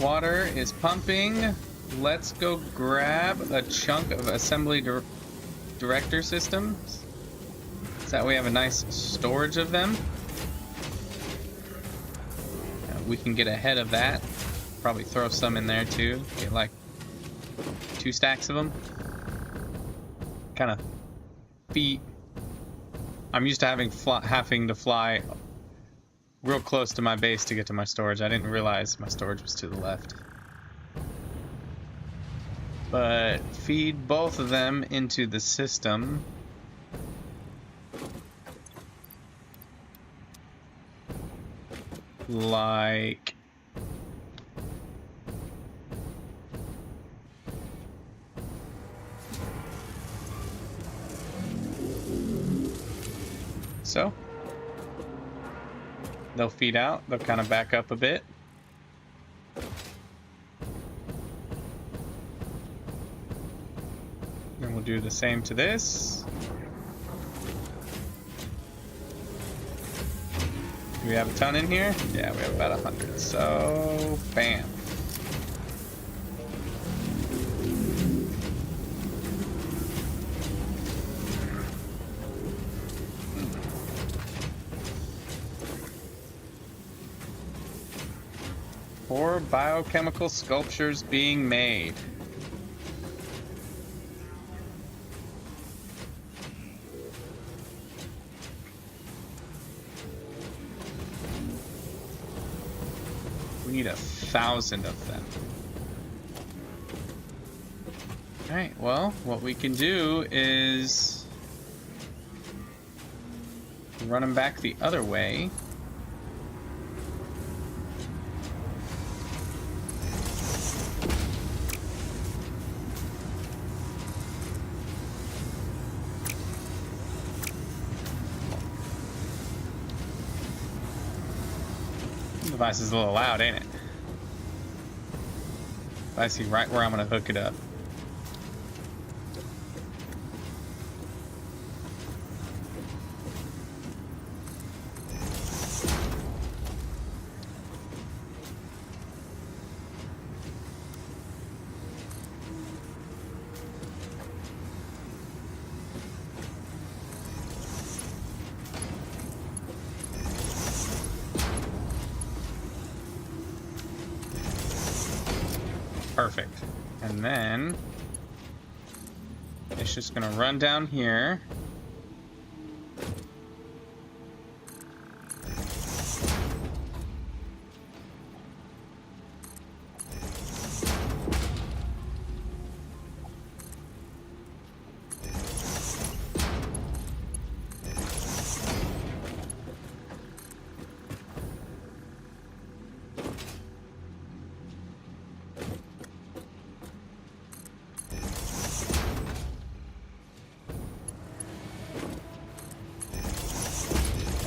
Water is pumping. Let's go grab a chunk of assembly director systems. So that we have a nice storage of them. We can get ahead of that. Probably throw some in there too. Get like 2 stacks of them. Kind of feet. I'm used to having to fly real close to my base to get to my storage. I didn't realize my storage was to the left. But feed both of them into the system. Like so. They'll feed out, they'll kind of back up a bit. And we'll do the same to this. Do we have a ton in here? Yeah, we have about 100. So, bam. Four biochemical sculptures being made. We need 1,000 of them. Alright, well, what we can do is run them back the other way. Device is a little loud, ain't it? I see right where I'm gonna hook it up. Perfect. And then it's just gonna run down here.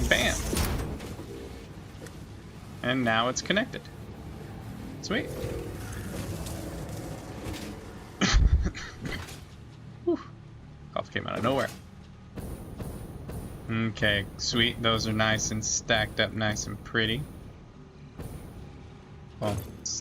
Bam. And now it's connected. Sweet. Whew. Cough came out of nowhere. Okay, sweet. Those are nice and stacked up nice and pretty. Well, it's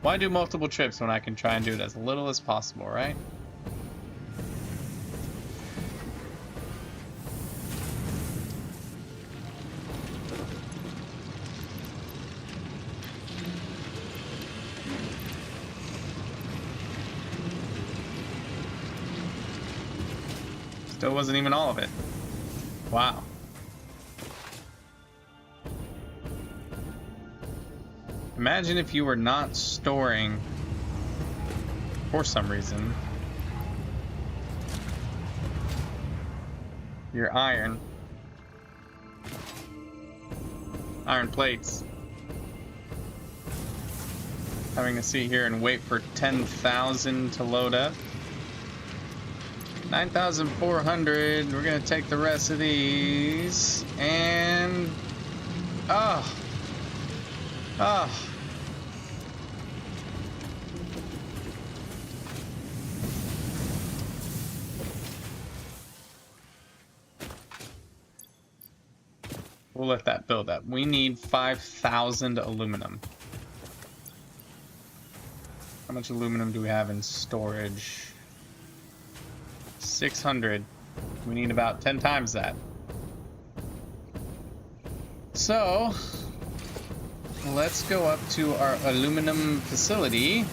Why do multiple trips when I can try and do it as little as possible, right? Still wasn't even all of it. Wow. Imagine if you were not storing, for some reason, your iron plates. Having to sit here and wait for 10,000 to load up. 9,400. We're gonna take the rest of these and we'll let that build up. We need 5,000 aluminum. How much aluminum do we have in storage? 600. We need about 10 times that. So, let's go up to our aluminum facility.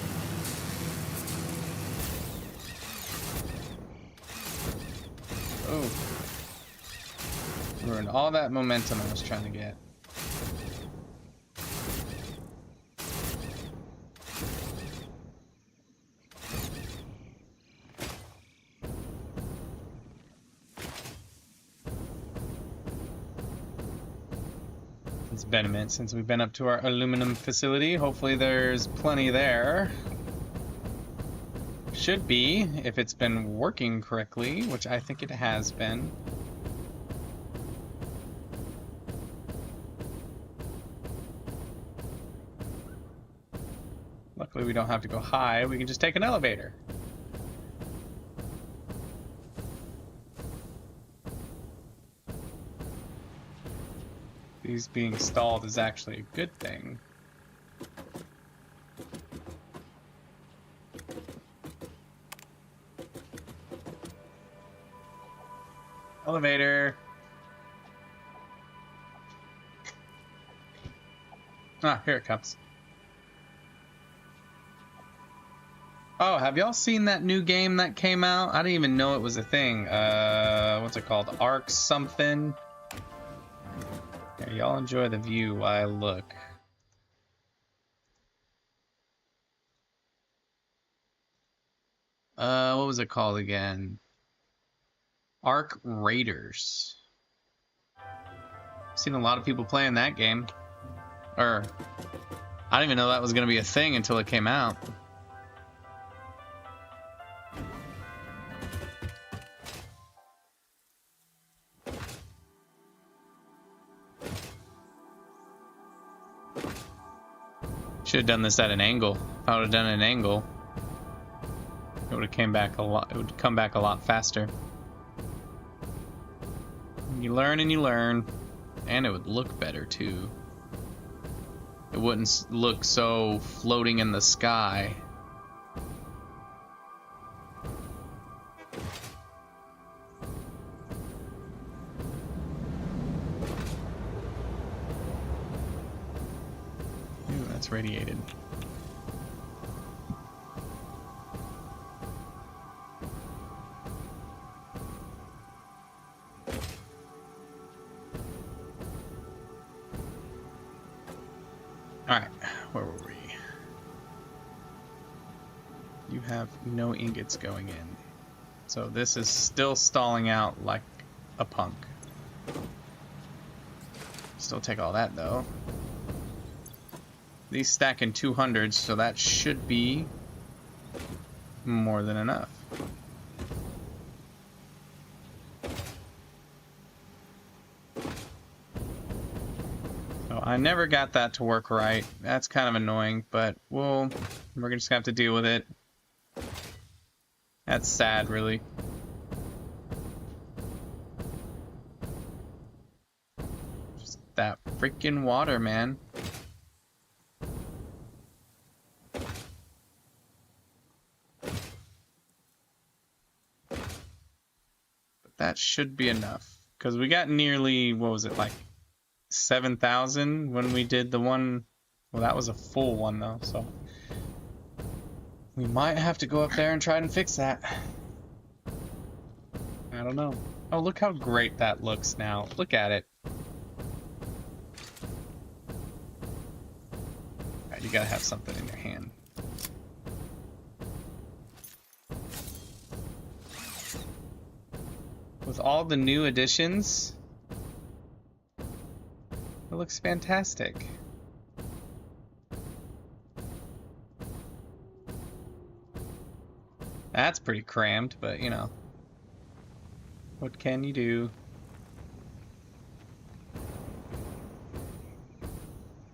Oh. Ruined all that momentum I was trying to get. It's been a minute since we've been up to our aluminum facility. Hopefully there's plenty there. Should be, if it's been working correctly, which I think it has been. Luckily we don't have to go high, we can just take an elevator. These being stalled is actually a good thing. Elevator. Ah, here it comes. Oh, have y'all seen that new game that came out? I didn't even know it was a thing. What's it called? Arc something? Yeah, y'all enjoy the view while I look. What was it called again? Arc Raiders. I've seen a lot of people playing that game. Or, I didn't even know that was going to be a thing until it came out. Should have done this at an angle. If I would have done an angle, it would have came back a lot. It would come back a lot faster. You learn and you learn, and it would look better too. It wouldn't look so floating in the sky. Ooh, that's radiated. Alright, where were we? You have no ingots going in. So this is still stalling out like a punk. Still take all that though. These stack in 200s, so that should be more than enough. I never got that to work right. That's kind of annoying, but we're just gonna have to deal with it. That's sad, really. Just that freaking water, man. that should be enough. Because we got nearly, what was it, like 7,000 when we did the one. Well, that was a full one, though, so we might have to go up there and try and fix that. I don't know. Oh, look how great that looks now. Look at it. Alright, you gotta have something in your hand. With all the new additions, it looks fantastic. That's pretty crammed, but you know, what can you do?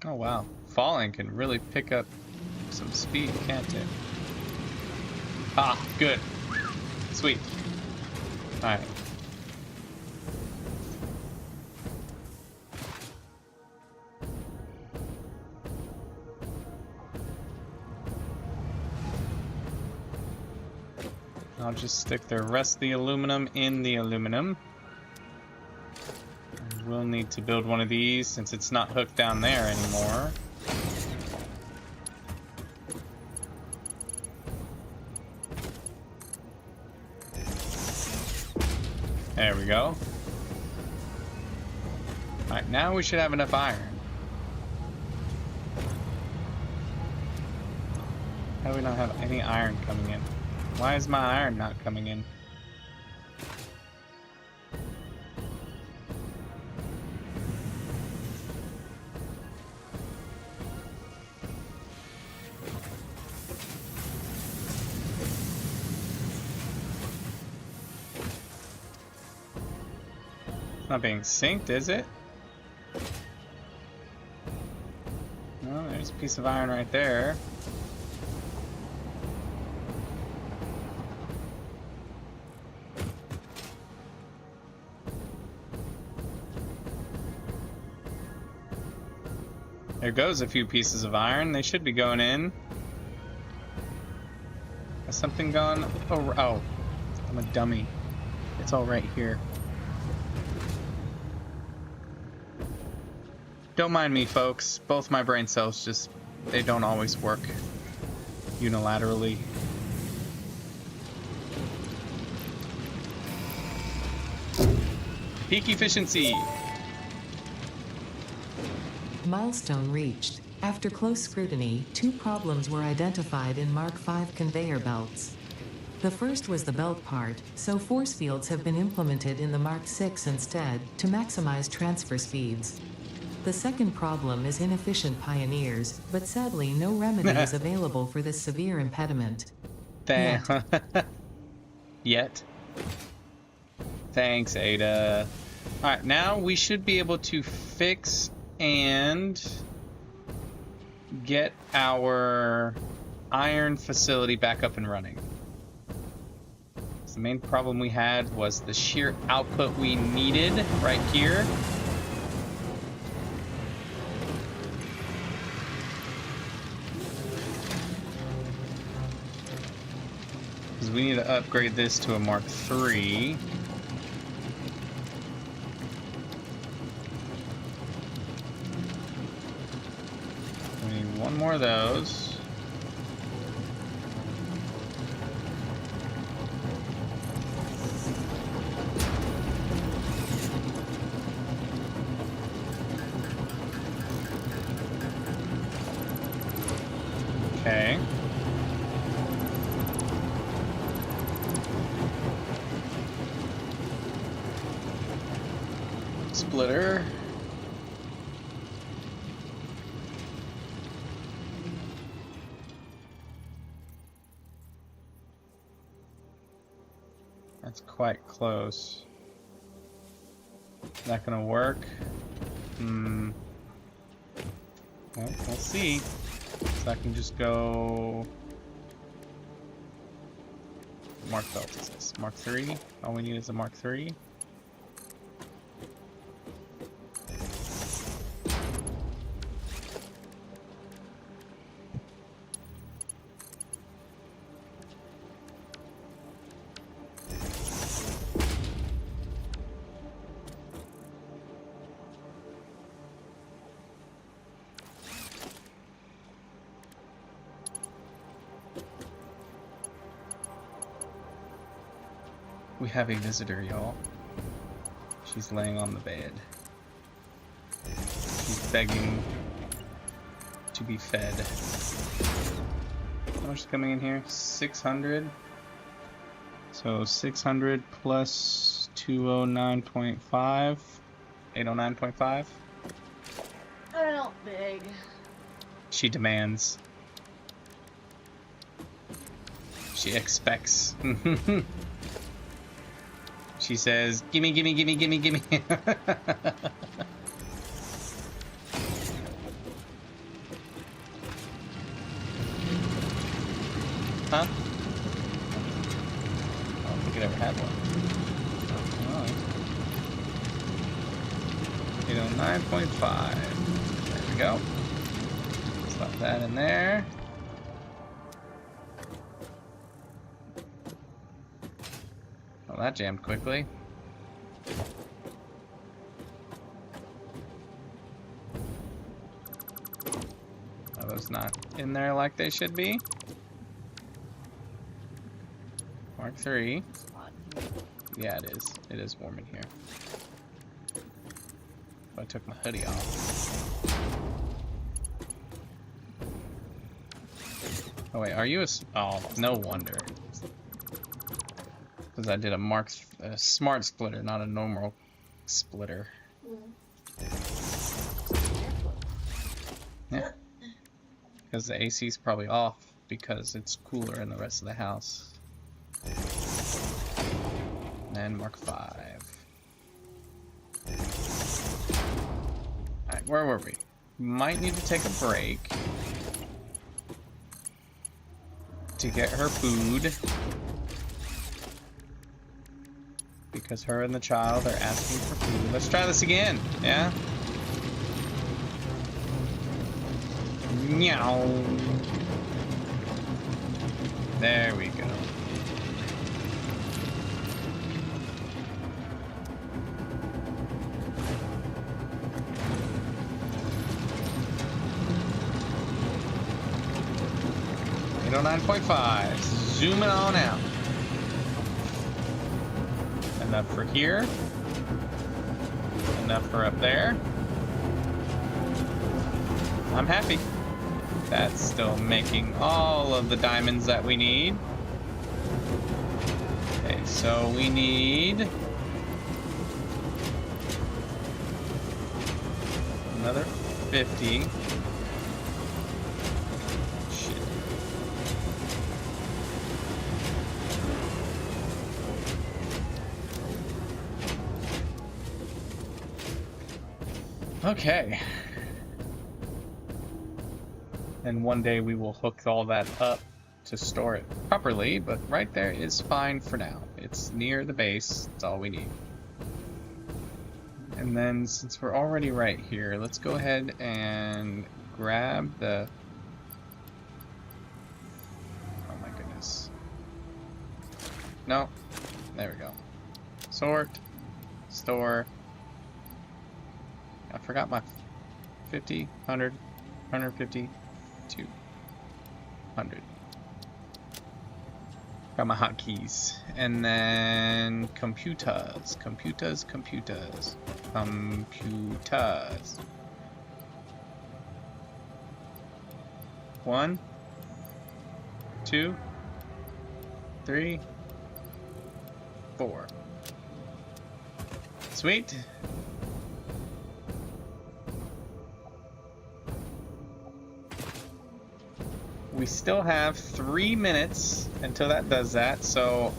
Oh wow, falling can really pick up some speed, can't it? Ah, good. Sweet. Alright. I'll just stick the rest of the aluminum in the aluminum. And we'll need to build one of these since it's not hooked down there anymore. There we go. Alright, now we should have enough iron. How do we not have any iron coming in? Why is my iron not coming in? It's not being synced, is it? No, there's a piece of iron right there. There goes a few pieces of iron. They should be going in. Has something gone? Oh, I'm a dummy. It's all right here. Don't mind me, folks. Both my brain cells just, they don't always work unilaterally. Peak efficiency. Milestone reached. After close scrutiny, 2 problems were identified in Mark V conveyor belts. The first was the belt part, so force fields have been implemented in the Mark VI instead, to maximize transfer speeds. The second problem is inefficient pioneers, but sadly no remedy is available for this severe impediment. Yet. Thanks, Ada. Alright, now we should be able to fix and get our iron facility back up and running. So the main problem we had was the sheer output we needed right here. Because we need to upgrade this to a Mark III. One more of those. Okay. Splitter. That's quite close. Is that gonna work? Well, we'll see. So I can just go... Mark belt is this? Mark III? All we need is a Mark III. We have a visitor, y'all. She's laying on the bed. She's begging to be fed. How much is coming in here? 600. So 600 plus 209.5. 809.5. I don't beg. She demands. She expects. She says, gimme, gimme, gimme, gimme, gimme. Huh? I don't think it ever had one. Oh, 809.5. There we go. Slap that in there. Well, that jammed quickly. Are those not in there like they should be? Mark 3. Yeah, it is. It is warm in here. I took my hoodie off. Oh wait, are you a... Oh, no wonder. Because I did a smart splitter, not a normal splitter. Yeah. Because the AC is probably off because it's cooler in the rest of the house. And Mark 5. Alright, where were we? Might need to take a break to get her food. Because her and the child are asking for food. Let's try this again, yeah? Meow. There we go. You know, 9.5. Zooming on out. Enough for here. Enough for up there. I'm happy. That's still making all of the diamonds that we need. Okay, so we need another 50. Shit. Okay. And one day we will hook all that up to store it properly, but right there is fine for now. It's near the base, that's all we need. And then since we're already right here, let's go ahead and grab the... Oh my goodness. No, there we go. Sort, store. I forgot my 50, 100, 150. 200. Got my hotkeys. And then computers. 1, 2, 3, 4. Sweet. We still have 3 minutes until that does that, so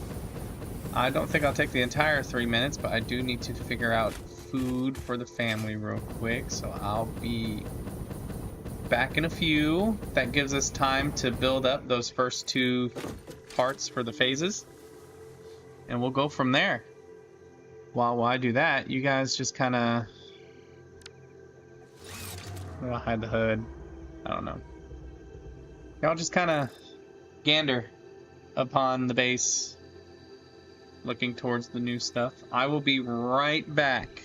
I don't think I'll take the entire 3 minutes, but I do need to figure out food for the family real quick, so I'll be back in a few. That gives us time to build up those first 2 parts for the phases, and we'll go from there. While I do that, you guys just kind of... I'll hide the hood. I don't know. Y'all just kind of gander upon the base, looking towards the new stuff. I will be right back.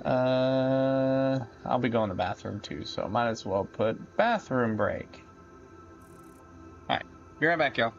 I'll be going to the bathroom too, so might as well put bathroom break. Alright, be right back, y'all.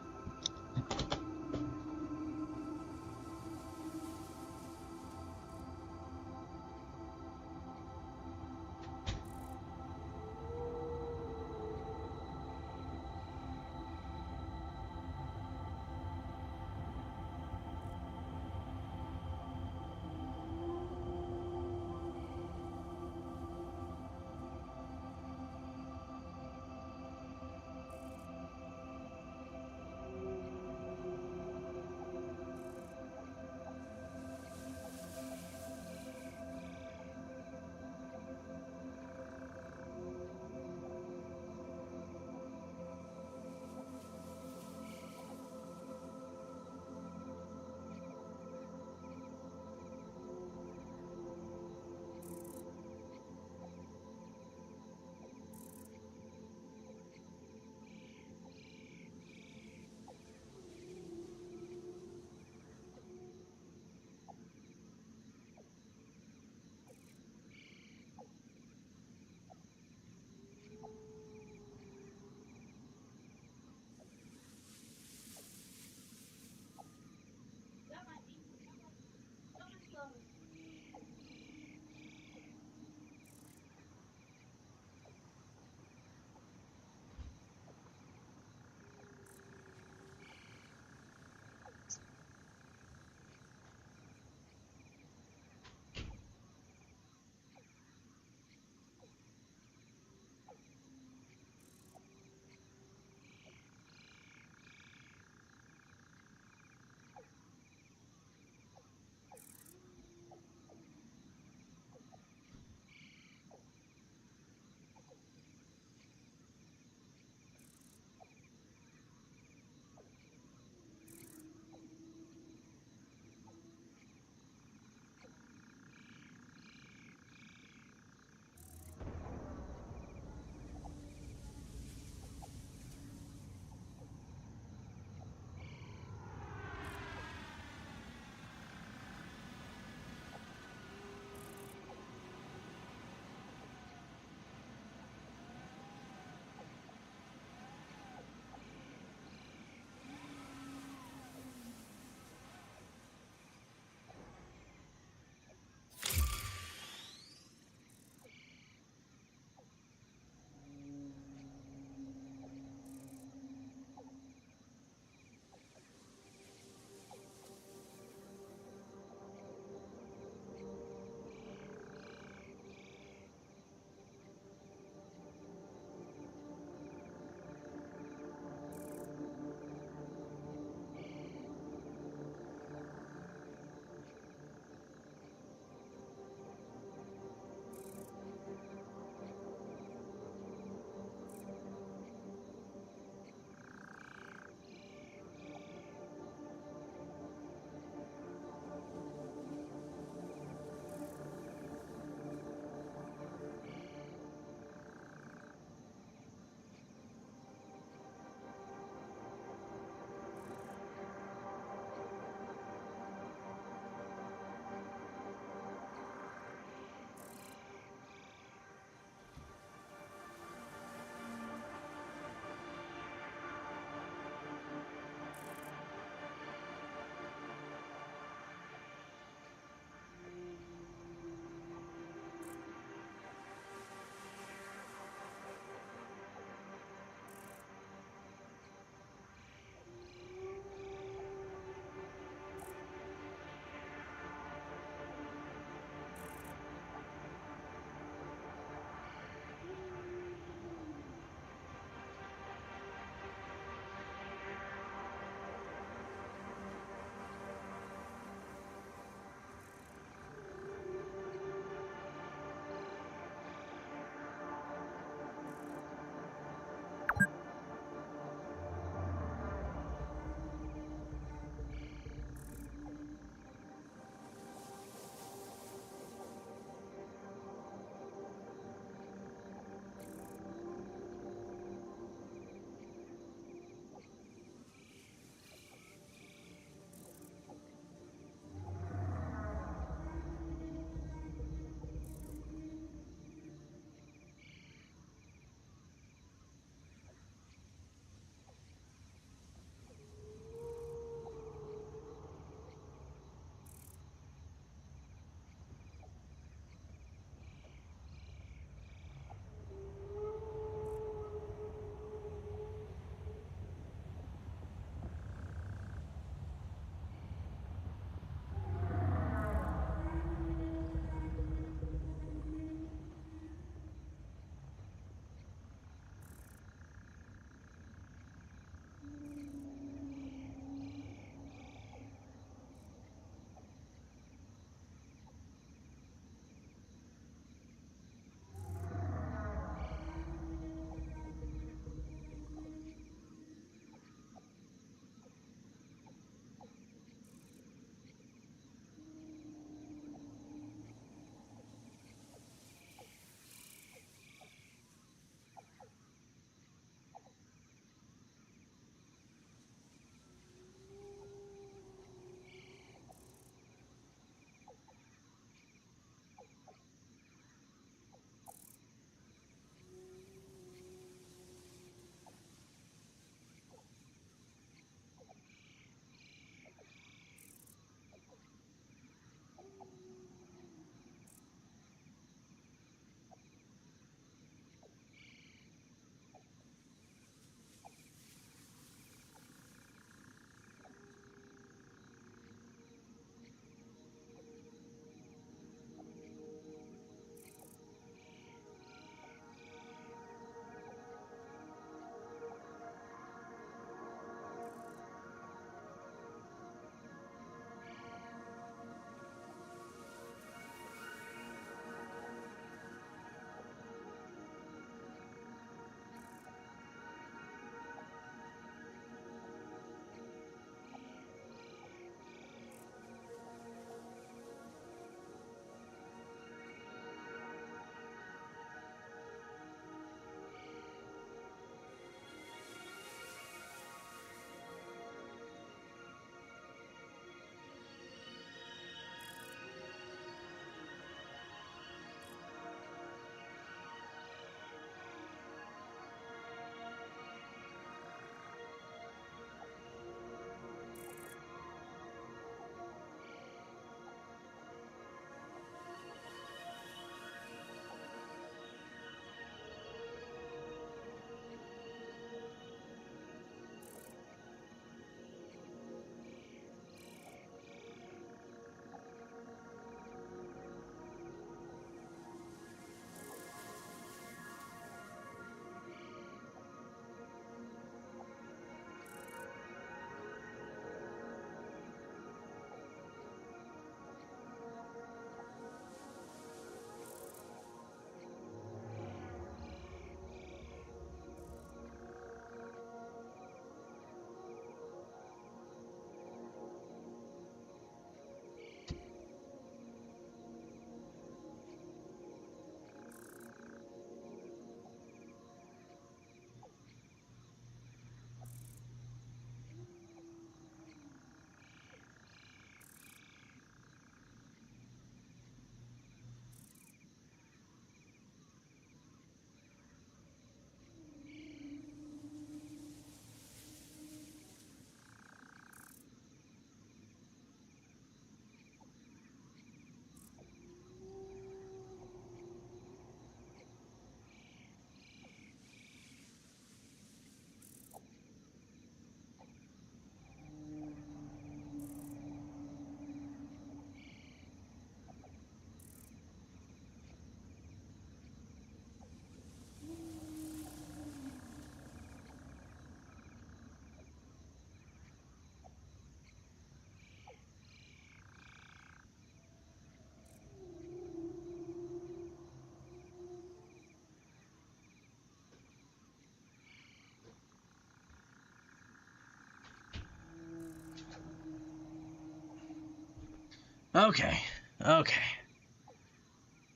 Okay, okay.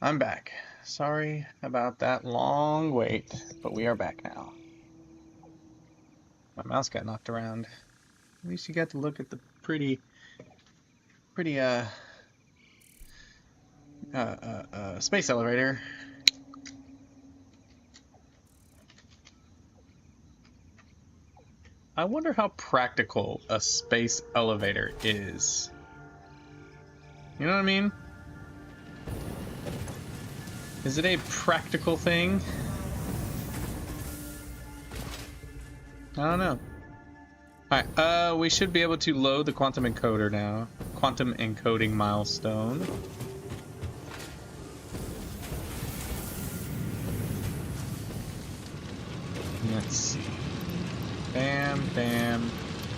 I'm back. Sorry about that long wait, but we are back now. My mouse got knocked around. At least you got to look at the pretty space elevator. I wonder how practical a space elevator is. You know what I mean? Is it a practical thing? I don't know. Alright, we should be able to load the quantum encoder now. Quantum encoding milestone. Let's see. Bam, bam,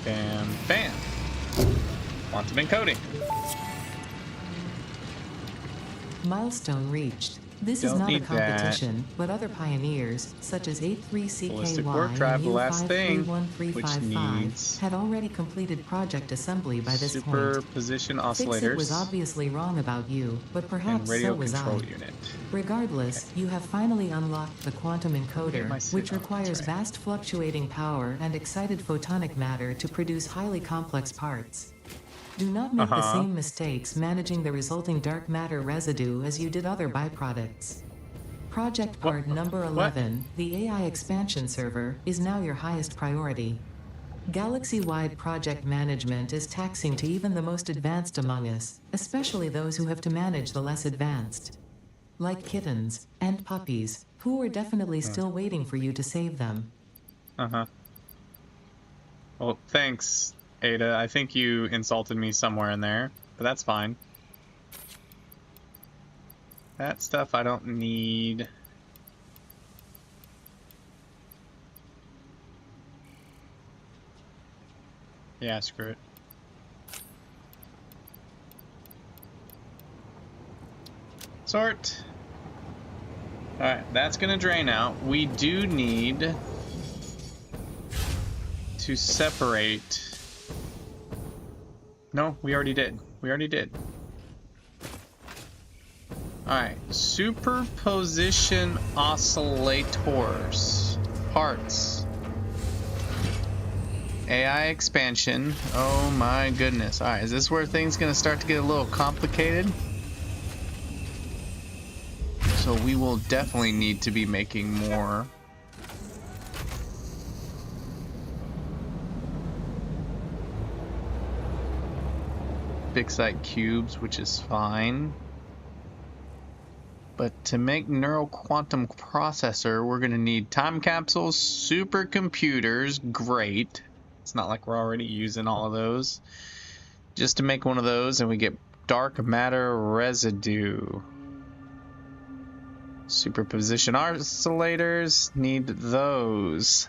bam, bam. Quantum encoding. Milestone reached. This is Don't not a need that. competition, but other pioneers, such as Ballistic A3CKY warp drive, and the last thing, which U53155, needs had already completed project assembly by this point. superposition Fix-It was oscillators obviously wrong about you, but and perhaps radio so was I. control unit. Regardless, you have finally unlocked the quantum encoder, which requires right. vast fluctuating power and excited photonic matter to produce highly complex parts. Do not make the same mistakes managing the resulting dark matter residue as you did other byproducts. Project part number 11, the AI expansion server, is now your highest priority. Galaxy-wide project management is taxing to even the most advanced among us, especially those who have to manage the less advanced. Like kittens and puppies, who are definitely still waiting for you to save them. Well, thanks, Ada. I think you insulted me somewhere in there, but that's fine. That stuff I don't need. Yeah, screw it. Sort. Alright, that's gonna drain out. We do need to separate. No, we already did. We already did. Alright, superposition oscillators. Parts. AI expansion. Oh my goodness. Alright, is this where things gonna start to get a little complicated? So we will definitely need to be making more. Big site cubes, which is fine. But to make neural quantum processor, we're gonna need time capsules, supercomputers, great. It's not like we're already using all of those. Just to make one of those, and we get dark matter residue. Superposition oscillators, need those.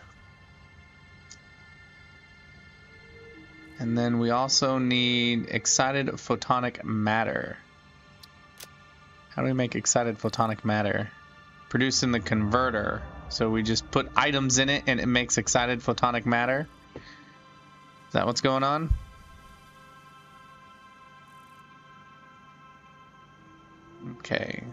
And then we also need excited photonic matter. How do we make excited photonic matter? Produce in the converter. So we just put items in it and it makes excited photonic matter. Is that what's going on? Okay.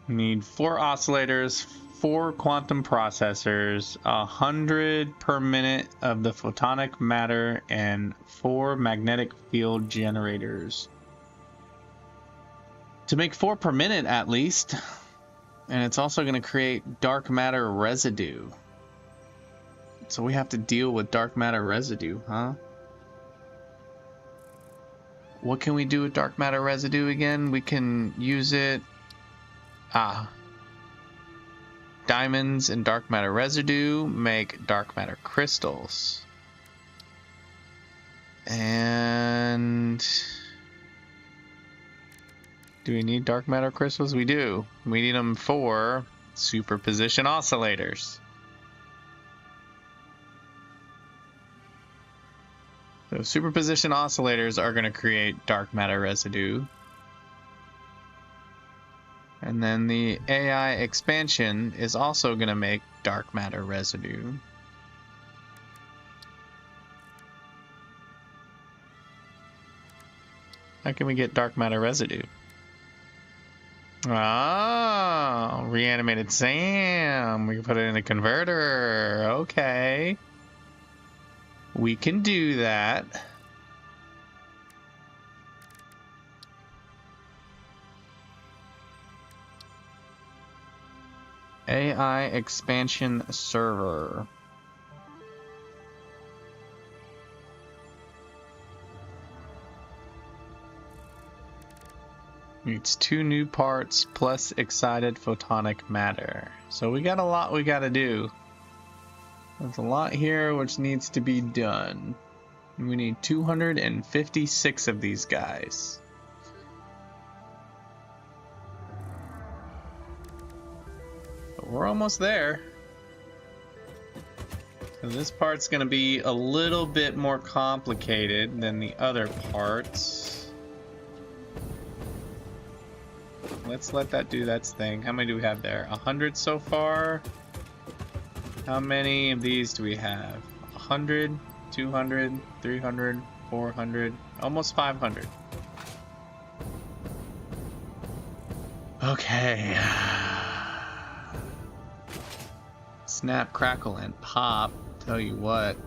We need 4 oscillators, 4 quantum processors, 100 per minute of the photonic matter, and 4 magnetic field generators. To make 4 per minute at least. And it's also going to create dark matter residue. So we have to deal with dark matter residue, huh? What can we do with dark matter residue again? We can use it... Diamonds and dark matter residue make dark matter crystals. And... do we need dark matter crystals? We do. We need them for superposition oscillators. So superposition oscillators are going to create dark matter residue. And then the AI expansion is also going to make dark matter residue. How can we get dark matter residue? Oh, reanimated SAM. We can put it in a converter. Okay. We can do that. AI expansion server. Needs 2 new parts plus excited photonic matter. So we got a lot we gotta do. There's a lot here which needs to be done. We need 256 of these guys. But we're almost there. So this part's gonna be a little bit more complicated than the other parts. Let's let that do that thing. How many do we have there? 100 so far. How many of these do we have? 100, 200, 300, 400, almost 500. Okay. Snap, crackle, and pop. Tell you what.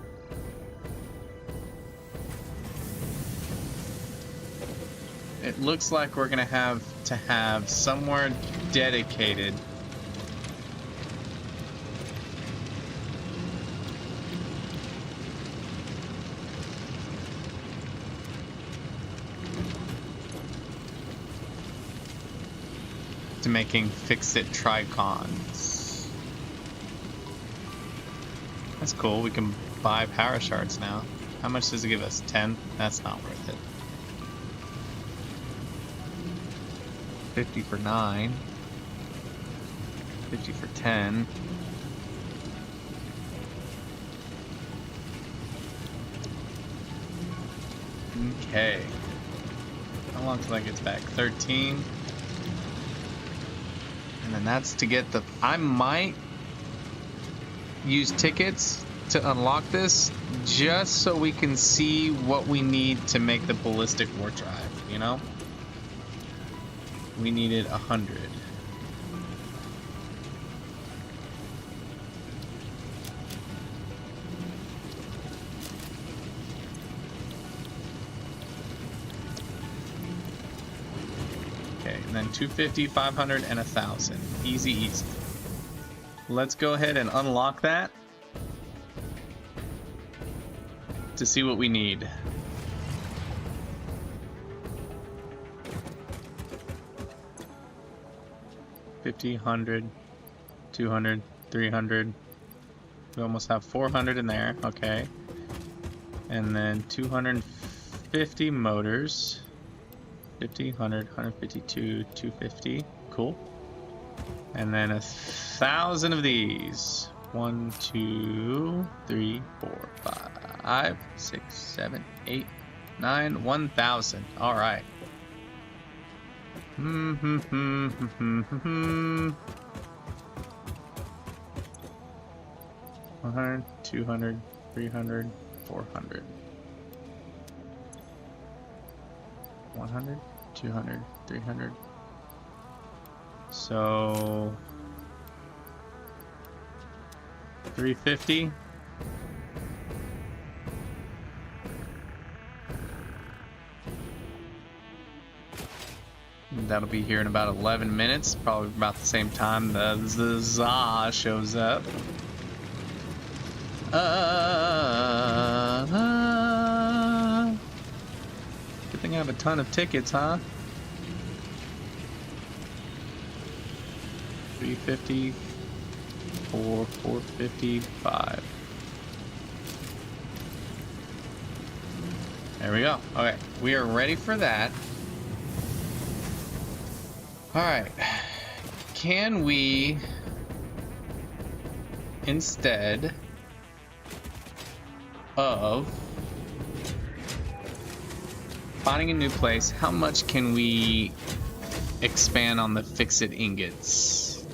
It looks like we're gonna have to have somewhere dedicated to making fix-it tricons. That's cool. We can buy power shards now. How much does it give us? 10? That's not worth it. 50 for 9. 50 for 10. Okay. How long till that gets back? 13. And then that's to get the... I might use tickets to unlock this just so we can see what we need to make the ballistic warp drive, you know? We needed 100. Okay, and then 250, 500, and 1,000. Easy, easy. Let's go ahead and unlock that to see what we need. $50, $100, $200, $300. We almost have 400 in there. Okay. And then 250 motors. 50, 100, 152, 250. Cool. And then 1,000 of these. 1, 2, 3, 4, 5, 6, 7, 8, 9, 1,000. All right. 100, 200, 300, 400. 100, 200, 300. So 350. That'll be here in about 11 minutes, probably about the same time the ZA shows up. Good thing I have a ton of tickets, huh? 350, 455. There we go. Okay, we are ready for that. All right, can we instead of finding a new place, how much can we expand on the fix-it ingots.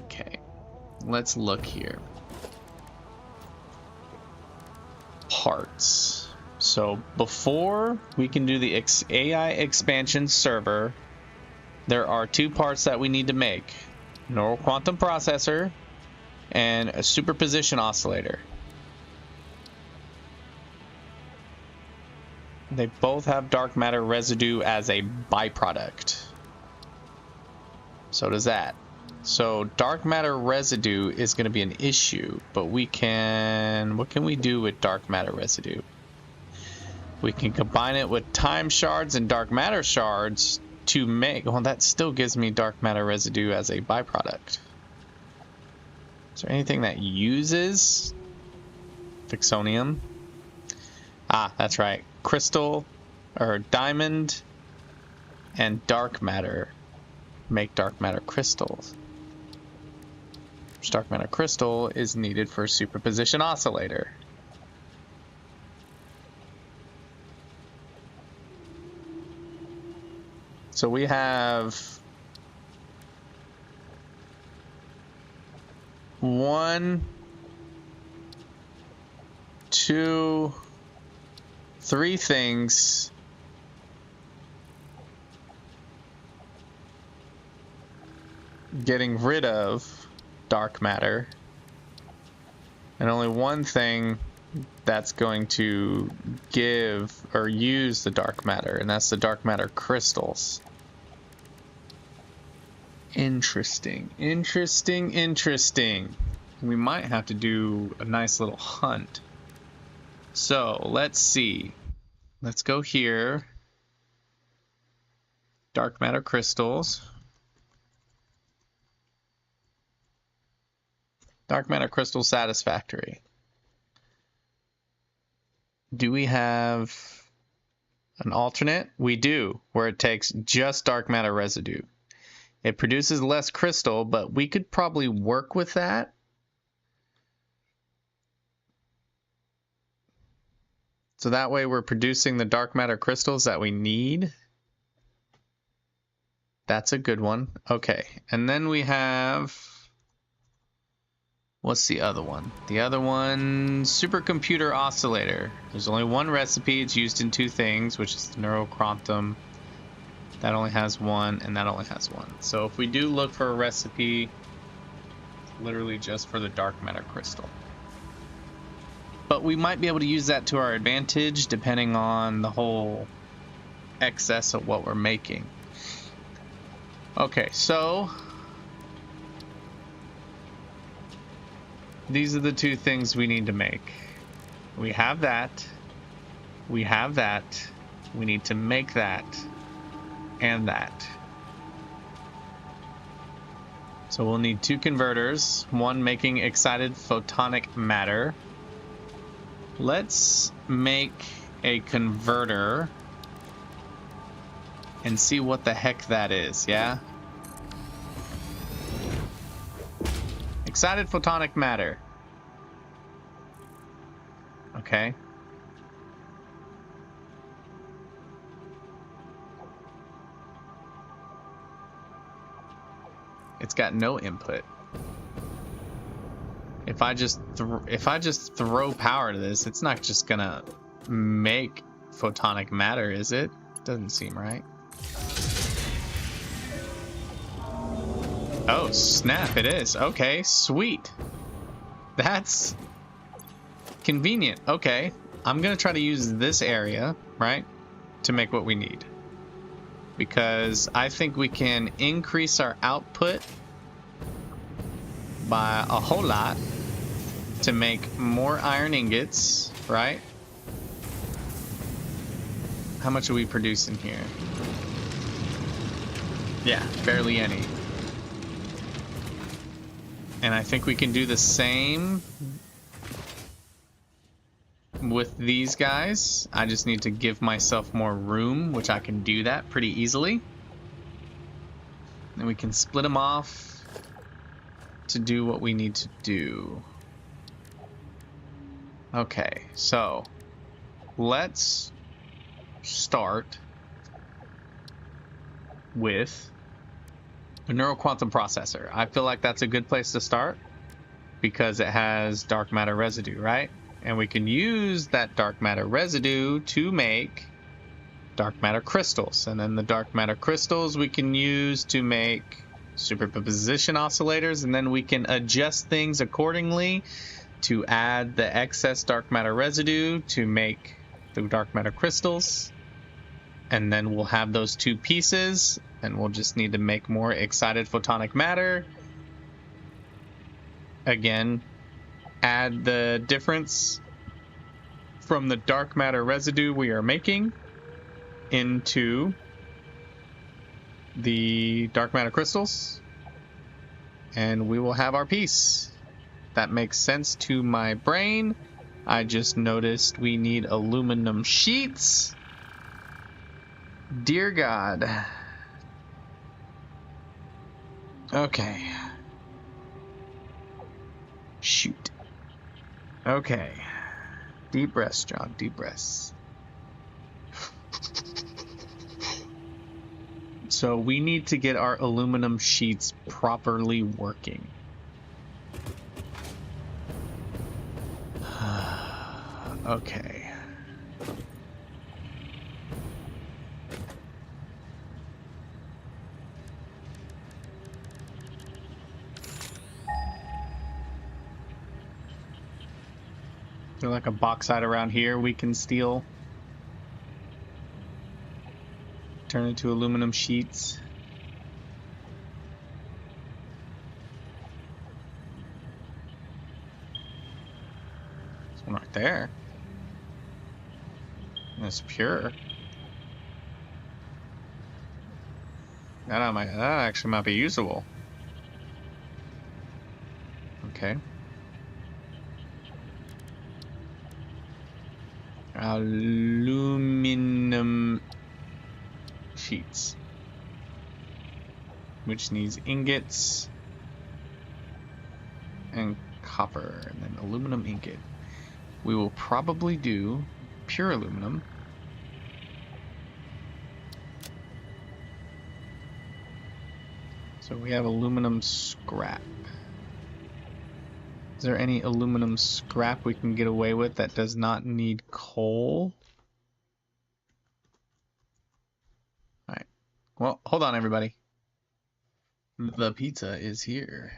Okay, let's look here. Parts. So before we can do the AI expansion server, there are two parts that we need to make: neural quantum processor and a superposition oscillator. They both have dark matter residue as a byproduct. So does that. So dark matter residue is going to be an issue, but what can we do with dark matter residue? We can combine it with time shards and dark matter shards to make, well, that still gives me dark matter residue as a byproduct. Is there anything that uses fixonium? Ah, that's right. Crystal or diamond and dark matter make dark matter crystals. Which dark matter crystal is needed for superposition oscillator. So we have 1, 2, 3 things getting rid of dark matter, and only one thing that's going to give or use the dark matter, and that's the dark matter crystals. Interesting, interesting, interesting. We might have to do a nice little hunt. So let's see. Let's go here. Dark matter crystals. Dark matter crystal satisfactory. Do we have an alternate? We do, where it takes just dark matter residue. It produces less crystal, but we could probably work with that. So that way we're producing the dark matter crystals that we need. That's a good one. Okay, and then we have... what's the other one? The other one, supercomputer oscillator. There's only one recipe. It's used in 2 things, which is the neural quantum. That only has 1, and that only has 1. So if we do look for a recipe, it's literally just for the dark matter crystal. But we might be able to use that to our advantage, depending on the whole excess of what we're making. Okay, so these are the 2 things we need to make. We have that. We have that. We need to make that. And that. So we'll need 2 converters. One making excited photonic matter. Let's make a converter and see what the heck that is, yeah? Excited photonic matter. Okay. It's got no input. If I just throw power to this, it's not just gonna make photonic matter, is it? Doesn't seem right. Oh, snap, it is. Okay, sweet. That's convenient. Okay, I'm gonna try to use this area, right, to make what we need. Because I think we can increase our output by a whole lot to make more iron ingots, right? How much are we producing here? Yeah, barely any. And I think we can do the same with these guys. I just need to give myself more room, which I can do that pretty easily. And we can split them off to do what we need to do. Okay, so let's start with a neural quantum processor. I feel like that's a good place to start because it has dark matter residue, right? And we can use that dark matter residue to make dark matter crystals. And then the dark matter crystals we can use to make superposition oscillators, and then we can adjust things accordingly to add the excess dark matter residue to make the dark matter crystals. And then we'll have those two pieces, and we'll just need to make more excited photonic matter. Again, add the difference from the dark matter residue we are making into the dark matter crystals, and we will have our piece. That makes sense to my brain. I just noticed we need aluminum sheets. Dear God. Okay. Shoot. Okay. Deep breaths, John. Deep breaths. So we need to get our aluminum sheets properly working. Okay. Is there like a bauxite around here we can steal? Turn into aluminum sheets. There's one right there. It's pure. That actually might be usable. Okay. Aluminum sheets, which needs ingots and copper, and then aluminum ingot. We will probably do pure aluminum. So we have aluminum scrap. Is there any aluminum scrap we can get away with that does not need coal? Alright. Well, hold on, everybody. The pizza is here.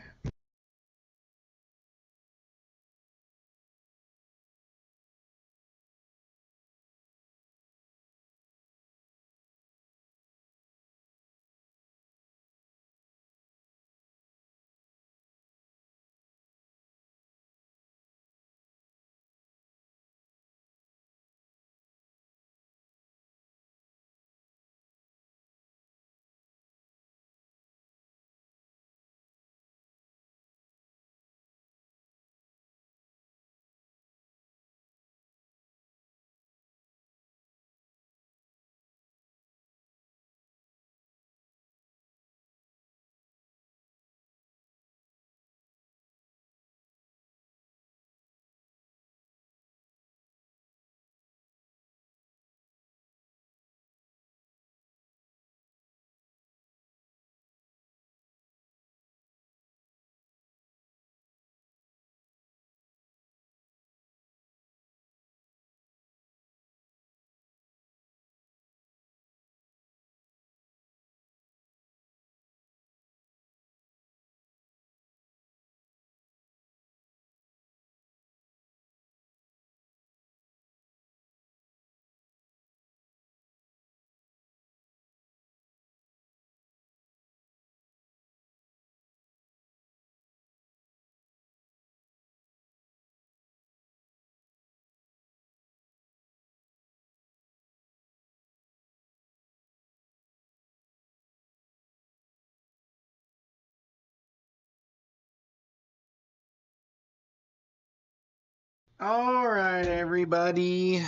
All right, everybody.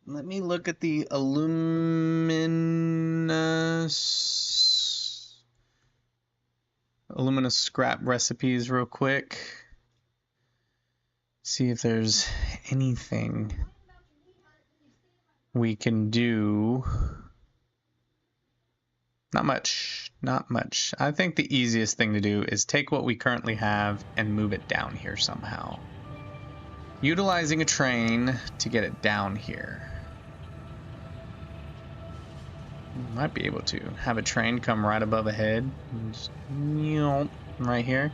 Let me look at the alumina scrap recipes real quick. See if there's anything we can do Not much. Not much. I think the easiest thing to do is take what we currently have and move it down here somehow. Utilizing a train to get it down here. Might be able to have a train come right above a head. And just, right here.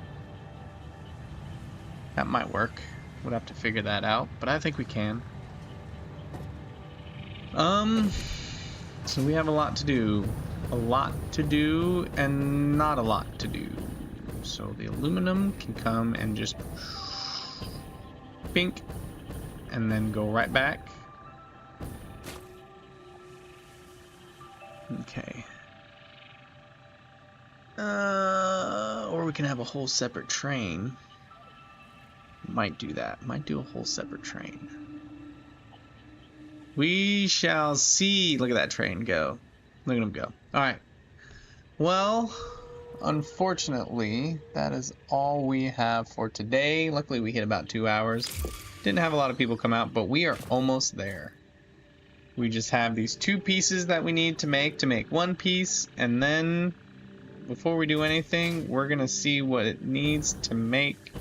That might work. We'd have to figure that out, but I think we can. So we have a lot to do. A lot to do and not a lot to do. So the aluminum can come and just pink and then go right back. Okay. Or we can have a whole separate train. Might do that. Might do a whole separate train. We shall see. Look at that train go. Look at him go. Alright. Well, unfortunately, that is all we have for today. Luckily, we hit about 2 hours. Didn't have a lot of people come out, but we are almost there. We just have these 2 pieces that we need to make one piece, and then before we do anything, we're gonna see what it needs to make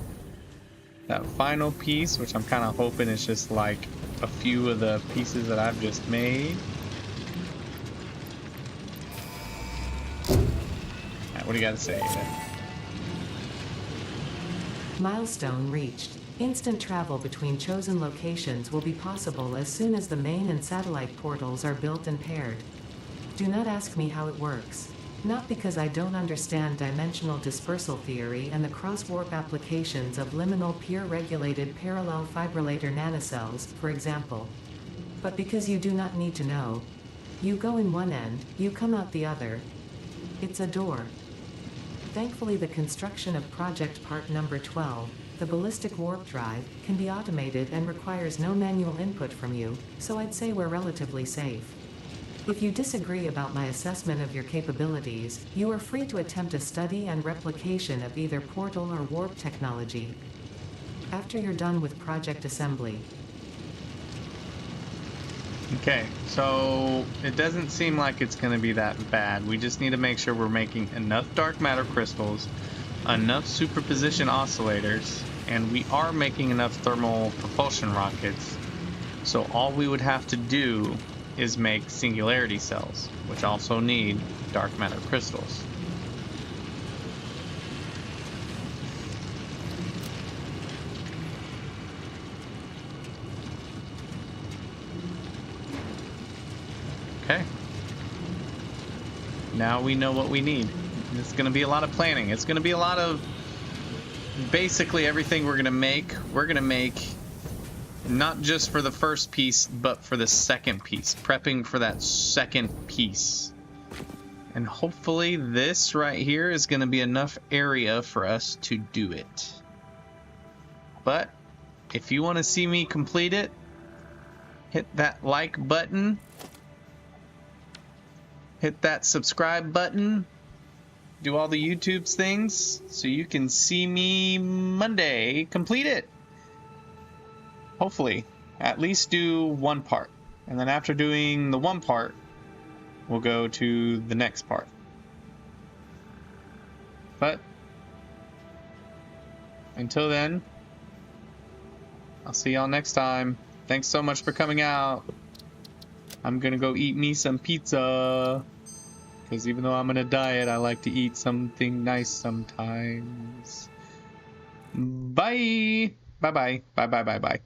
that final piece, which I'm kind of hoping is just like a few of the pieces that I've just made. Alright, what do you got to say? Milestone reached. Instant travel between chosen locations will be possible as soon as the main and satellite portals are built and paired. Do not ask me how it works. Not because I don't understand dimensional dispersal theory and the cross-warp applications of liminal peer-regulated parallel fibrillator nanocells, for example. But because you do not need to know. You go in one end, you come out the other. It's a door. Thankfully, the construction of project part number 12, the ballistic warp drive, can be automated and requires no manual input from you, so I'd say we're relatively safe. If you disagree about my assessment of your capabilities, you are free to attempt a study and replication of either portal or warp technology. After you're done with project assembly. Okay, so it doesn't seem like it's going to be that bad. We just need to make sure we're making enough dark matter crystals, enough superposition oscillators, and we are making enough thermal propulsion rockets. So all we would have to do is make singularity cells, which also need dark matter crystals. Okay. Now we know what we need. It's going to be a lot of planning. It's going to be a lot of basically everything we're going to make not just for the first piece, but for the second piece. Prepping for that second piece. And hopefully this right here is going to be enough area for us to do it. But if you want to see me complete it, hit that like button. Hit that subscribe button. Do all the YouTube's things so you can see me Monday complete it. Hopefully, at least do one part. And then after doing the one part, we'll go to the next part. But until then, I'll see y'all next time. Thanks so much for coming out. I'm gonna go eat me some pizza. Because even though I'm on a diet, I like to eat something nice sometimes. Bye! Bye-bye. Bye-bye-bye-bye.